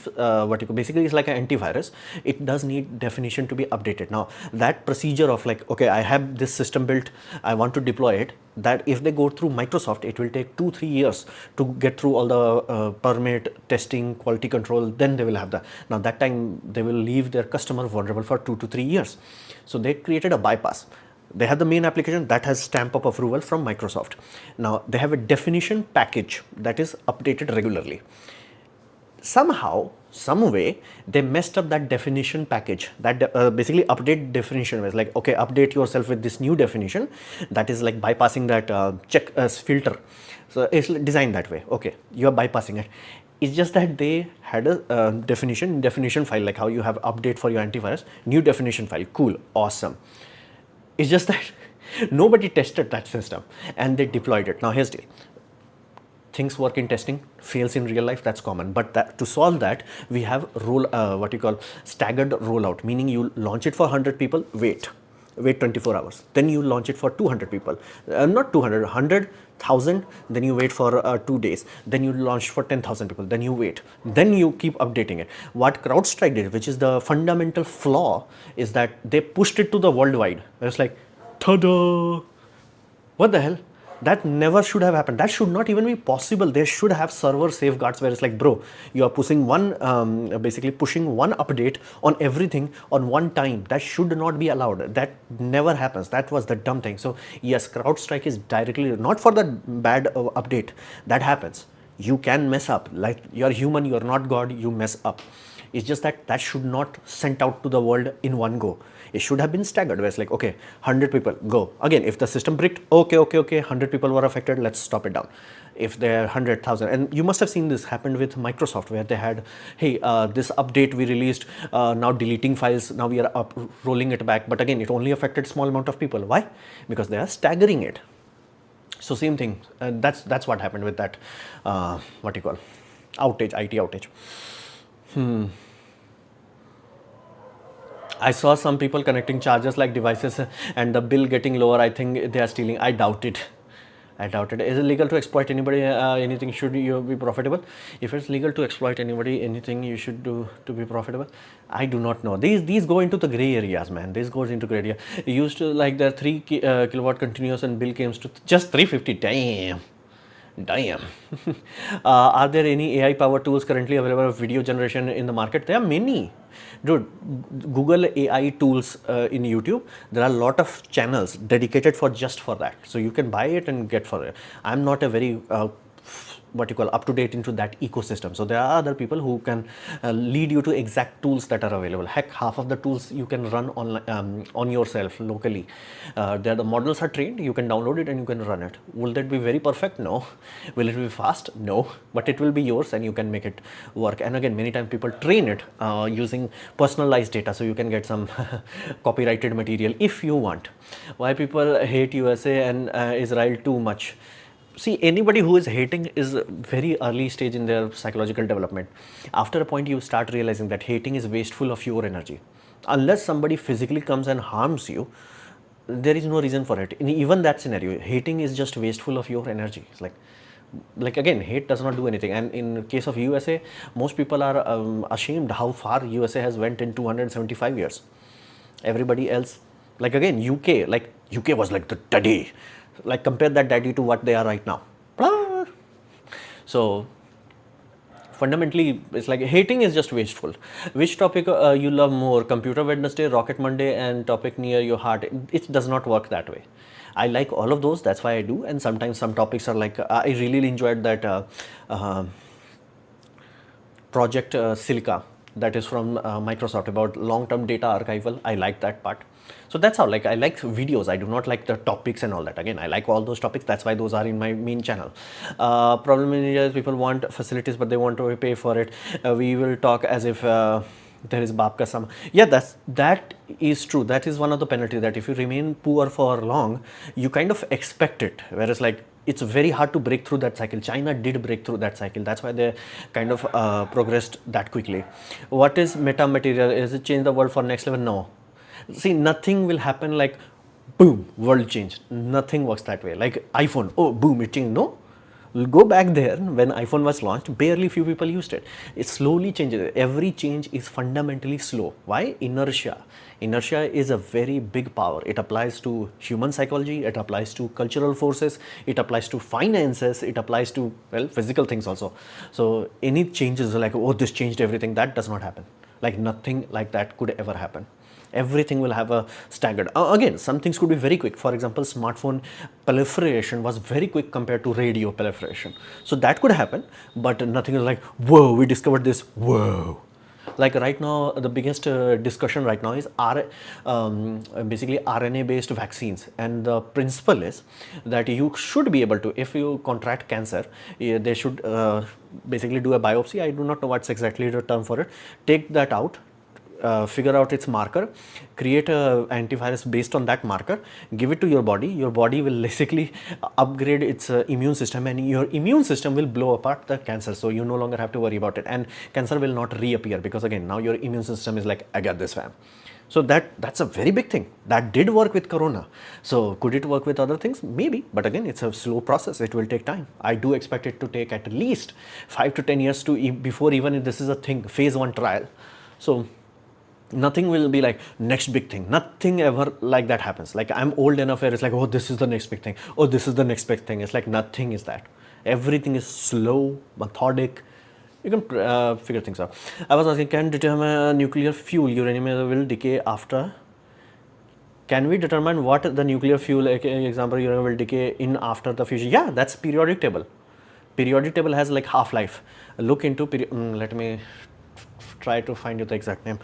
basically it's like an antivirus, it does need definition to be updated. Now that procedure of like, okay, I have this system built, I want to deploy it, that if they go through Microsoft, it will take 2-3 years to get through all the permit, testing, quality control, then they will have that. Now that time they will leave their customer vulnerable for 2 to 3 years. So they created a bypass. They have the main application that has stamp of approval from Microsoft. Now they have a definition package that is updated regularly. Somehow, some way, they messed up that definition package. That basically update definition was like, okay, update yourself with this new definition. That is like bypassing that check filter. So it's designed that way. Okay, you are bypassing it. It's just that they had a definition file, like how you have update for your antivirus, new definition file. Cool, awesome. It's just that nobody tested that system and they deployed it. Now here's the deal. Things work in testing, fails in real life, that's common. But to solve that, we have staggered rollout, meaning you launch it for 100 people, wait 24 hours. Then you launch it for 200 people, not 200, 100,000, then you wait for 2 days. Then you launch for 10,000 people, then you wait. Then you keep updating it. What CrowdStrike did, which is the fundamental flaw, is that they pushed it to the worldwide. It's like, ta-da! What the hell? That never should have happened. That should not even be possible. They should have server safeguards where it's like, bro, you are pushing basically pushing one update on everything on one time. That should not be allowed. That never happens. That was the dumb thing. So yes, CrowdStrike is directly not for the bad update. That happens. You can mess up. Like, you're human, you're not God, you mess up. It's just that that should not sent out to the world in one go. It should have been staggered, where it's like, okay, 100 people, go. Again, if the system bricked, okay, 100 people were affected, let's stop it down. If there are 100,000, and you must have seen this happened with Microsoft, where they had, hey, this update we released, now deleting files, now we are rolling it back. But again, it only affected small amount of people. Why? Because they are staggering it. So same thing, that's what happened with that, outage, IT outage. I saw some people connecting chargers like devices and the bill getting lower. I think they are stealing. I doubt it. Is it legal to exploit anybody? Anything should you be profitable? If it's legal to exploit anybody, anything you should do to be profitable? I do not know. These go into the gray areas, man. This goes into gray area. You used to like the 3 kilowatt continuous and bill came to just 350. Damn. Are there any AI power tools currently available of video generation in the market? There are many. Dude, Google AI tools in YouTube. There are a lot of channels dedicated for just for that. So you can buy it and get for it. I'm not a very up to date into that ecosystem. So there are other people who can lead you to exact tools that are available. Heck, half of the tools you can run on yourself locally. The models are trained, you can download it and you can run it. Will that be very perfect? No. Will it be fast? No. But it will be yours and you can make it work. And again, many times people train it using personalized data, so you can get some copyrighted material if you want. Why people hate USA and Israel too much? See, anybody who is hating is very early stage in their psychological development. After a point, you start realizing that hating is wasteful of your energy. Unless somebody physically comes and harms you, there is no reason for it. In even that scenario, hating is just wasteful of your energy. It's like again, hate does not do anything. And in case of USA, most people are ashamed how far USA has went in 275 years. Everybody else, like again, UK was like the daddy. Like compare that daddy to what they are right now. So Fundamentally, it's like hating is just wasteful. Which topic you love more, Computer Wednesday, Rocket Monday, and topic near your heart? It does not work that way. I like all of those, that's why I do. And sometimes some topics are like, I really enjoyed that uh, project Silica, that is from Microsoft, about long-term data archival. I like that part. So that's how, like, I like videos. I do not like the topics and all that. Again, I like all those topics. That's why those are in my main channel. Problem is people want facilities, but they want to pay for it. We will talk as if there is baap ka sama. Yeah, that is true. That is one of the penalties, that if you remain poor for long, you kind of expect it. Whereas, like, it's very hard to break through that cycle. China did break through that cycle. That's why they kind of progressed that quickly. What is meta material? Is it change the world for next level? No. See, nothing will happen like boom, world changed. Nothing works that way. Like iPhone, oh boom, it changed. No. Go back there when iPhone was launched, barely few people used it. It slowly changes. Every change is fundamentally slow. Why? Inertia. Inertia is a very big power. It applies to human psychology, it applies to cultural forces, it applies to finances, it applies to, well, physical things also. So any changes like, oh, this changed everything, that does not happen. Like nothing like that could ever happen. Everything will have a staggered. Again, some things could be very quick. For example, smartphone proliferation was very quick compared to radio proliferation. So that could happen, but nothing is like, whoa, we discovered this, whoa. Like right now, the biggest discussion right now is basically RNA-based vaccines, and the principle is that you should be able to, if you contract cancer, they should basically do a biopsy. I do not know what's exactly the term for it. Take that out, figure out its marker, create a antivirus based on that marker, give it to your body will basically upgrade its immune system, and your immune system will blow apart the cancer, so you no longer have to worry about it, and cancer will not reappear, because again, now your immune system is like, I got this, fam. So that's a very big thing. That did work with corona. So could it work with other things? Maybe, but again, it's a slow process. It will take time. I do expect it to take at least 5 to 10 years to before even if this is a thing, phase 1 trial. So nothing will be like next big thing. Nothing ever like that happens. Like I'm old enough where it's like, oh, this is the next big thing. Oh, this is the next big thing. It's like nothing is that. Everything is slow, methodic. You can figure things out. I was asking, can determine nuclear fuel uranium will decay after? Can we determine what the nuclear fuel, like example, uranium will decay in after the fusion? Yeah, that's periodic table. Periodic table has like half-life. Look into let me try to find you the exact name.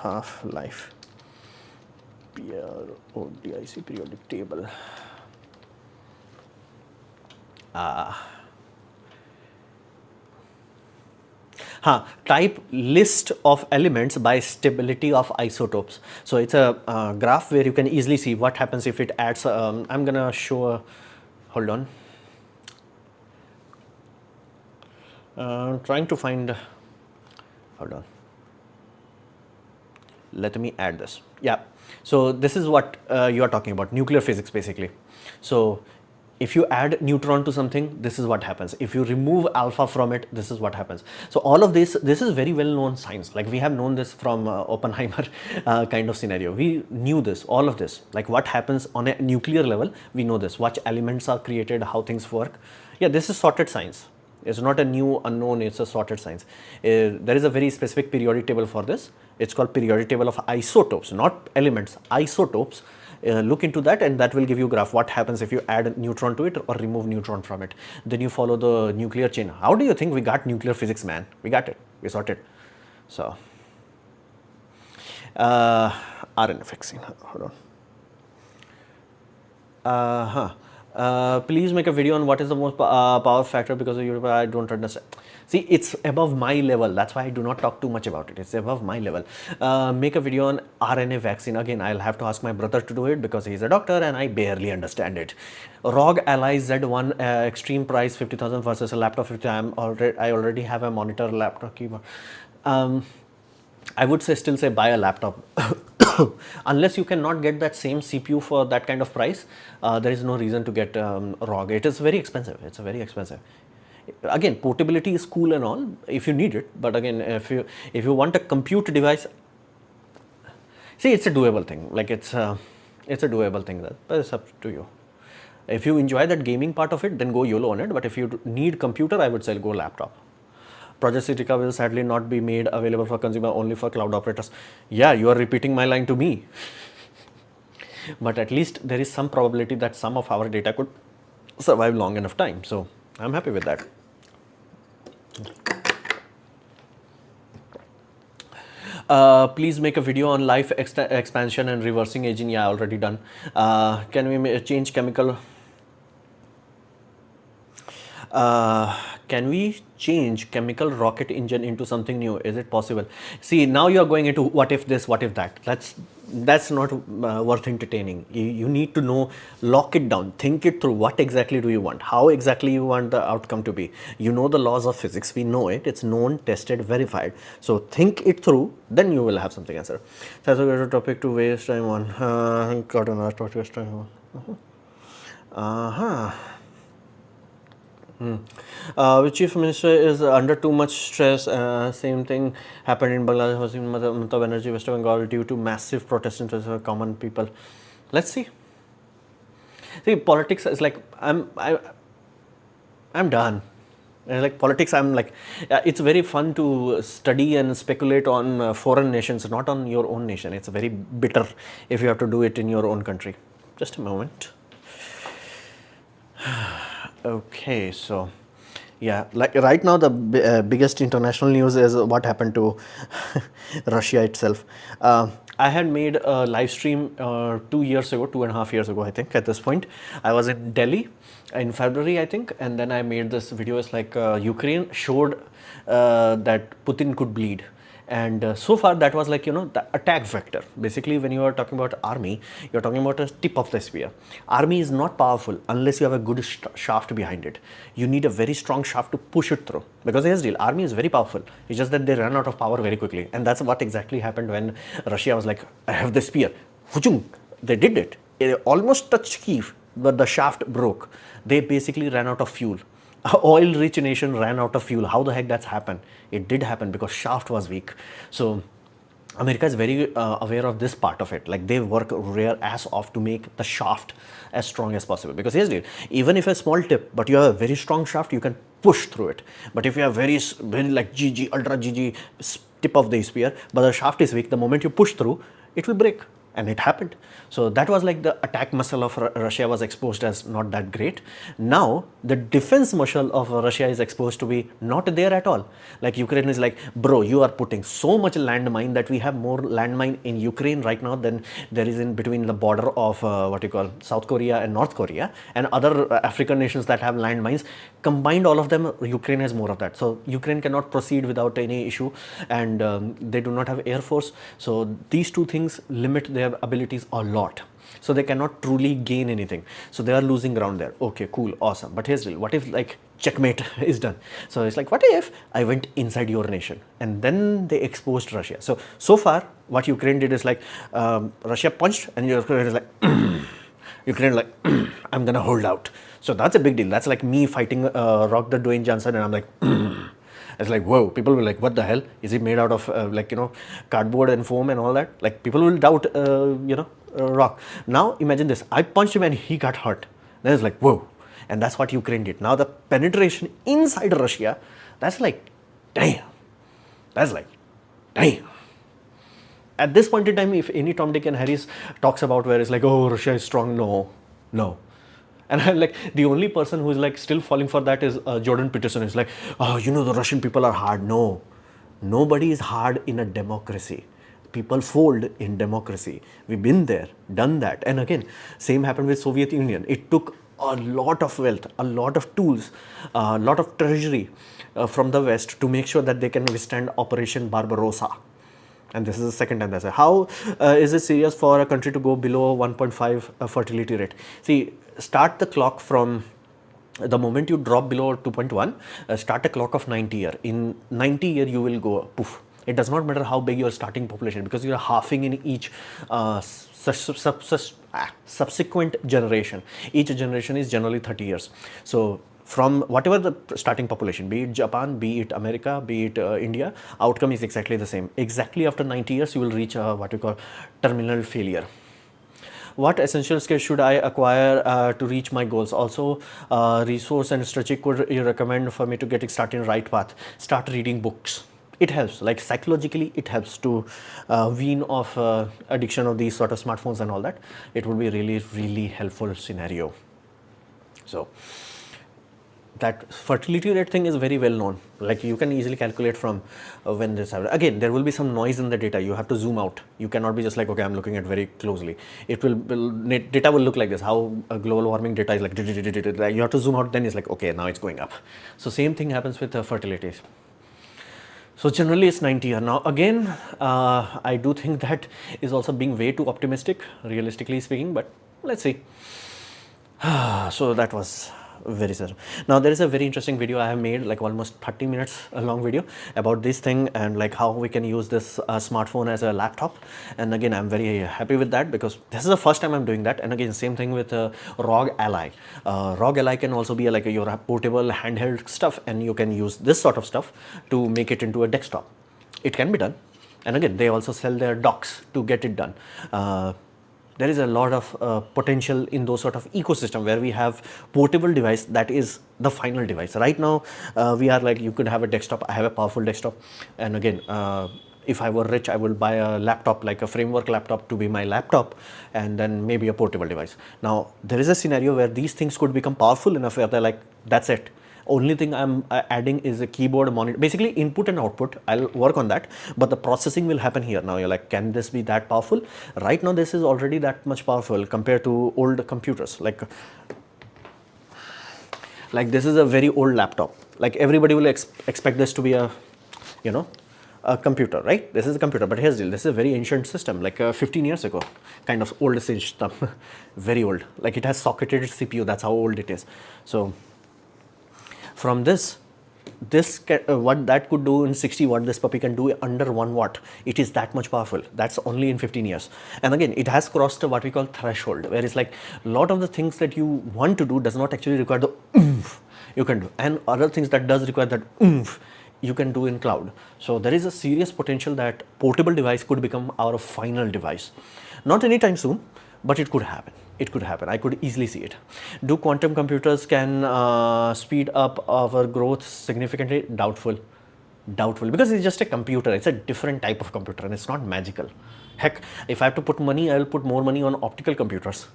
Half-life. PRODIC periodic table. Type list of elements by stability of isotopes. So it's a graph where you can easily see what happens if it adds. I'm gonna show. Hold on. Trying to find. Hold on. Let me add this. Yeah. So this is what you are talking about, nuclear physics basically. So if you add neutron to something, this is what happens. If you remove alpha from it, this is what happens. So all of this is very well known science. Like we have known this from Oppenheimer kind of scenario. We knew this, all of this, like what happens on a nuclear level, we know this, what elements are created, how things work. Yeah, this is sorted science. It's not a new unknown, it's a sorted science. There is a very specific periodic table for this. It's called periodic table of isotopes, not elements, isotopes. Look into that, and that will give you a graph what happens if you add a neutron to it or remove neutron from it. Then you follow the nuclear chain. How do you think we got nuclear physics, man? We got it. We sorted. So RNA vaccine. Hold on. Please make a video on what is the most power factor because of Europe. I don't understand. See, it's above my level. That's why I do not talk too much about it. It's above my level. Make a video on RNA vaccine. Again, I'll have to ask my brother to do it because he's a doctor and I barely understand it. ROG Ally Z1 extreme price 50,000 versus a laptop 50. I already have a monitor, laptop, keyboard. I would still say buy a laptop. Unless you cannot get that same CPU for that kind of price, there is no reason to get ROG. It is very expensive. It's very expensive. Again, portability is cool and all if you need it, but again, if you want a compute device, see, it's a doable thing. Like it's a doable thing, but it's up to you. If you enjoy that gaming part of it, then go YOLO on it. But if you need computer, I would say go laptop. Project Citica will sadly not be made available for consumer, only for cloud operators. Yeah, you are repeating my line to me. But at least there is some probability that some of our data could survive long enough time. So I'm happy with that. Please make a video on life expansion and reversing aging. Yeah, already done. Can we change chemical? Can we change chemical rocket engine into something new? Is it possible? See, now you are going into what if this, what if that. That's not worth entertaining. You need to know, lock it down, think it through. What exactly do you want? How exactly you want the outcome to be? You know the laws of physics. We know it. It's known, tested, verified. So think it through. Then you will have something answer. That's a good topic to waste time on. Got another topic to waste time on. Which chief minister is under too much stress? Same thing happened in Bangladesh, Mamata Banerjee, West Bengal, due to massive protests of common people. Let's see. See, politics is like I'm done. Like politics, I'm like, it's very fun to study and speculate on foreign nations, not on your own nation. It's very bitter if you have to do it in your own country. Just a moment. Okay, so yeah, like right now the biggest international news is what happened to Russia itself. I had made a live stream 2 years ago, 2.5 years ago, I think. At this point, I was in Delhi in February, I think, and then I made this video. It's like Ukraine showed that Putin could bleed. And so far that was like, the attack vector. Basically, when you are talking about army, you're talking about a tip of the spear. Army is not powerful unless you have a good shaft behind it. You need a very strong shaft to push it through. Because here's the deal, army is very powerful. It's just that they run out of power very quickly. And that's what exactly happened when Russia was like, I have the spear. They did it. It almost touched Kiev, but the shaft broke. They basically ran out of fuel. Oil-rich nation ran out of fuel. How the heck that's happened? It did happen because shaft was weak. So America is very aware of this part of it. Like they work rear ass off to make the shaft as strong as possible. Because here's the deal, even if a small tip, but you have a very strong shaft, you can push through it. But if you have very like GG, ultra GG tip of the spear, but the shaft is weak, the moment you push through, it will break. And it happened. So that was like the attack muscle of Russia was exposed as not that great. Now the defense muscle of Russia is exposed to be not there at all. Like Ukraine is like, bro, you are putting so much landmine that we have more landmine in Ukraine right now than there is in between the border of South Korea and North Korea and other African nations that have landmines. Combined all of them, Ukraine has more of that. So Ukraine cannot proceed without any issue, and they do not have air force. So these two things limit their abilities a lot. So they cannot truly gain anything. So they are losing ground there. Okay, cool, awesome. But here's the deal. What if like checkmate is done? So it's like, what if I went inside your nation and then they exposed Russia? So far what Ukraine did is like Russia punched and Ukraine is like Ukraine like I'm gonna hold out. So that's a big deal. That's like me fighting Rock the Dwayne Johnson and I'm like it's like, whoa, people will like, what the hell? Is it made out of cardboard and foam and all that? Like people will doubt, Rock. Now imagine this, I punched him and he got hurt. Then it's like, whoa. And that's what Ukraine did. Now the penetration inside Russia, that's like, damn. That's like, damn. At this point in time, if any Tom, Dick and Harry's talks about where it's like, oh, Russia is strong, no. And I'm like, the only person who is like still falling for that is Jordan Peterson. Is like, oh, the Russian people are hard. No, nobody is hard in a democracy. People fold in democracy. We've been there, done that. And again, same happened with Soviet Union. It took a lot of wealth, a lot of tools, a lot of treasury from the West to make sure that they can withstand Operation Barbarossa. And this is the second time that's it. How is it serious for a country to go below 1.5 fertility rate? See, start the clock from the moment you drop below 2.1, start a clock of 90 year. In 90 year, you will go poof. It does not matter how big your starting population, because you are halving in each subsequent generation. Each generation is generally 30 years. So from whatever the starting population, be it Japan, be it America, be it India, outcome is exactly the same. Exactly after 90 years, you will reach what we call terminal failure. what essential skills should I acquire to reach my goals? Also, resource and strategy could you recommend for me to get started in right path? Start reading books. It helps, like psychologically it helps to wean off addiction of these sort of smartphones and all that. It would be really helpful scenario. So that fertility rate thing is very well known, like you can easily calculate from when this happens. Again, there will be some noise in the data, you have to zoom out, you cannot be just like, okay, I'm looking at very closely. It will data will look like this, how global warming data is like, you have to zoom out, then it's like, okay, now it's going up. So same thing happens with fertility. So generally it's 90 year. Now again, I do think that is also being way too optimistic, realistically speaking, but let's see. So that was very sad. Now there is a very interesting video I have made, like almost 30 minutes a long video about this thing and like how we can use this smartphone as a laptop. And again, I'm very happy with that because this is the first time I'm doing that. And again, same thing with ROG Ally. ROG Ally can also be like your portable handheld stuff, and you can use this sort of stuff to make it into a desktop. It can be done. And again, they also sell their docks to get it done. There is a lot of potential in those sort of ecosystem where we have portable device that is the final device. Right now, we are like, you could have a desktop. I have a powerful desktop. And again, if I were rich, I would buy a laptop, like a framework laptop to be my laptop, and then maybe a portable device. Now, there is a scenario where these things could become powerful enough where they're like, that's it. Only thing I'm adding is a keyboard, monitor, basically input and output. I'll work on that, but the processing will happen here. Now you're like, can this be that powerful? Right now, this is already that much powerful compared to old computers. Like this is a very old laptop. Like everybody will expect this to be a, you know, a computer, right? This is a computer, but here's the deal. This is a very ancient system, like 15 years ago, kind of old system, very old. Like it has socketed CPU. That's how old it is. So from this what that could do in 60 watt, this puppy can do under 1 watt. It is that much powerful. That's only in 15 years. And again, it has crossed what we call threshold, where it's like a lot of the things that you want to do does not actually require the oomph you can do, and other things that does require that oomph you can do in cloud. So there is a serious potential that portable device could become our final device. Not anytime soon, but it could happen. It could happen. I could easily see it. Do quantum computers can speed up our growth significantly? Doubtful. Doubtful, because it's just a computer. It's a different type of computer and it's not magical. Heck, if I have to put money, I will put more money on optical computers.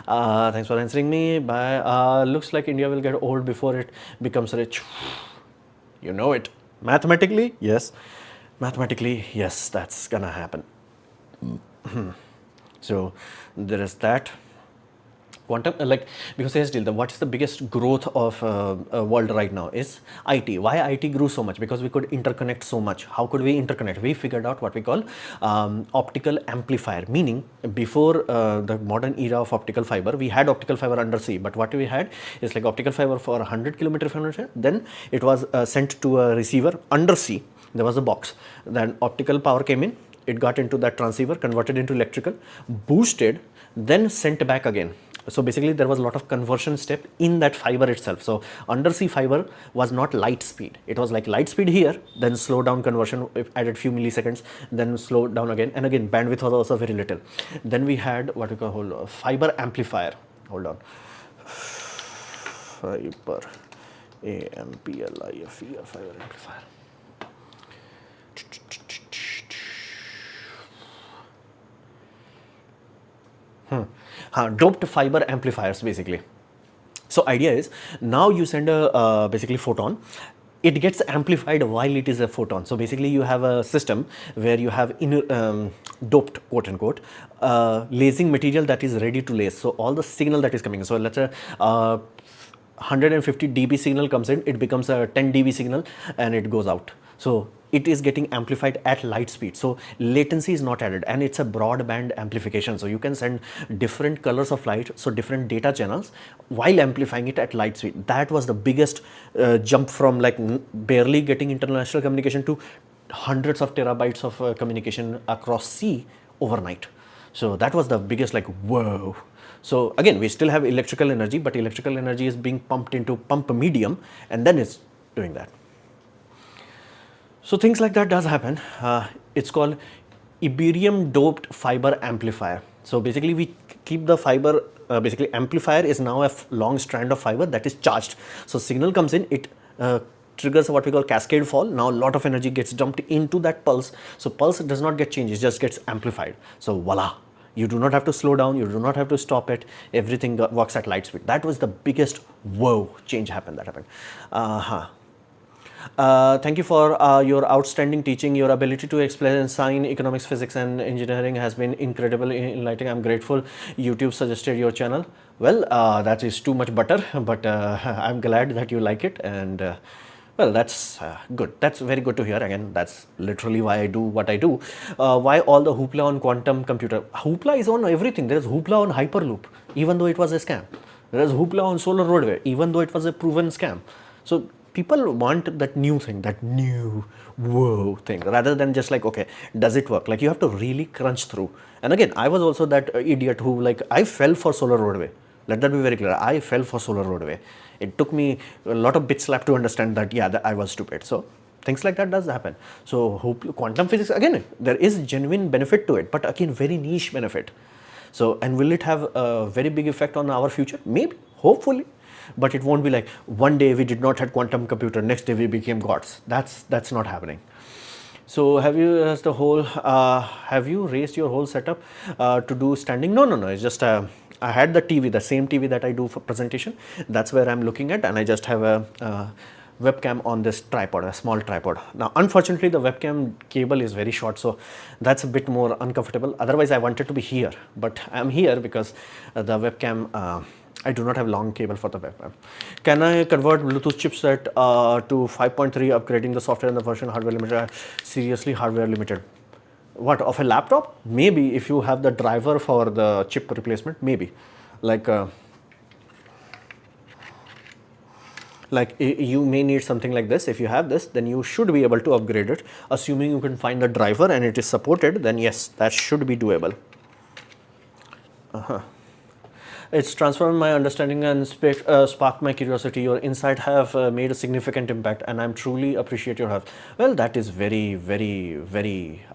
Thanks for answering me. Bye. Looks like India will get old before it becomes rich. You know it. Mathematically, yes. Mathematically, yes, that's gonna happen. So there is that. Quantum, like, because here's still what is the biggest growth of world right now is IT. Why IT grew so much? Because we could interconnect so much. How could we interconnect? We figured out what we call optical amplifier, meaning before the modern era of optical fiber, we had optical fiber undersea, but what we had is like optical fiber for 100 kilometer information, then it was sent to a receiver undersea. There was a box, then optical power came in, it got into that transceiver, converted into electrical, boosted, then sent back again. So basically there was a lot of conversion step in that fiber itself. So undersea fiber was not light speed. It was like light speed here, then slow down conversion, added few milliseconds, then slow down again. And again, bandwidth was also very little. Then we had what we call fiber amplifier. Hold on. Fiber amplifier, fiber amplifier. Doped fiber amplifiers basically. So idea is now you send a basically photon, it gets amplified while it is a photon. So basically you have a system where you have doped quote unquote lasing material that is ready to lace. So all the signal that is coming, so let's say 150 dB signal comes in, it becomes a 10 dB signal and it goes out. So it is getting amplified at light speed. So latency is not added, and it's a broadband amplification. So you can send different colors of light, so different data channels while amplifying it at light speed. That was the biggest jump from like barely getting international communication to hundreds of terabytes of communication across sea overnight. So that was the biggest like whoa. So again, we still have electrical energy, but electrical energy is being pumped into pump medium, and then it's doing that. So things like that does happen. It's called Iberium doped fiber amplifier. So basically we keep the fiber, basically amplifier is now a long strand of fiber that is charged. So signal comes in, it triggers what we call cascade fall. Now a lot of energy gets dumped into that pulse. So pulse does not get changed, it just gets amplified. So voila, you do not have to slow down, you do not have to stop it, everything works at light speed. That was the biggest whoa change happened that happened. Thank you for your outstanding teaching. Your ability to explain science, economics, physics, and engineering has been incredible, enlightening. I'm grateful YouTube suggested your channel. Well, that is too much butter, but I'm glad that you like it, and well, that's good. That's very good to hear. Again, that's literally why I do what I do. Why all the hoopla on quantum computer? Hoopla is on everything. There is hoopla on Hyperloop, even though it was a scam. There is hoopla on solar roadway, even though it was a proven scam. So people want that new thing, that new whoa thing, rather than just like, okay, does it work? Like you have to really crunch through. And again, I was also that idiot who, like, I fell for solar roadway. Let that be very clear. I fell for solar roadway. It took me a lot of bit slap to understand that, yeah, that I was stupid. So things like that does happen. So quantum physics, again, there is genuine benefit to it, but again, very niche benefit. So, and will it have a very big effect on our future? Maybe, hopefully. But it won't be like one day we did not have quantum computer, next day we became gods. That's not happening. So have you raised the whole? Have you raised your whole setup to do standing? No. It's just I had the TV, the same TV that I do for presentation. That's where I'm looking at, and I just have a webcam on this tripod, a small tripod. Now, unfortunately, the webcam cable is very short, so that's a bit more uncomfortable. Otherwise, I wanted to be here, but I'm here because the webcam. I do not have long cable for the webcam. Can I convert Bluetooth chipset to 5.3, upgrading the software and the version hardware limited? Seriously, hardware limited. What, of a laptop? Maybe if you have the driver for the chip replacement, maybe. Like you may need something like this. If you have this, then you should be able to upgrade it. Assuming you can find the driver and it is supported, then yes, that should be doable. It's transformed my understanding and sparked my curiosity. Your insight have made a significant impact, and I'm truly appreciate your help. Well, that is very, very, very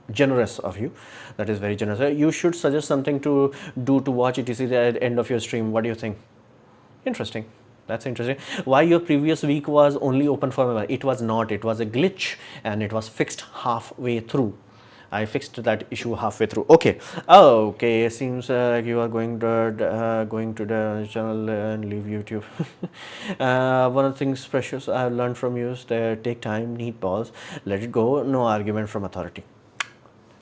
generous of you. That is very generous. You should suggest something to do to watch etc. at the end of your stream. What do you think? Interesting. That's interesting. Why your previous week was only open for members? It was not. It was a glitch, and it was fixed halfway through. I fixed that issue halfway through. Okay. Oh, okay. Seems like you are going to the channel and leave YouTube. One of the things precious I have learned from you is that take time, need pause, let it go. No argument from authority.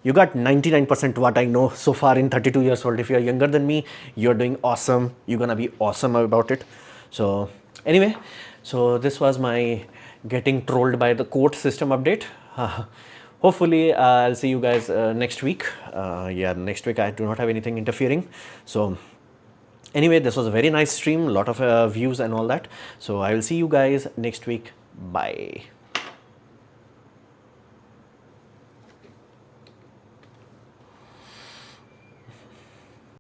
You got 99% what I know so far in 32 years old. If you are younger than me, you're doing awesome. You're gonna be awesome about it. So anyway, so this was my getting trolled by the court system update. Hopefully, I'll see you guys next week. Yeah, next week I do not have anything interfering. So anyway, this was a very nice stream, a lot of views and all that. So I will see you guys next week. Bye.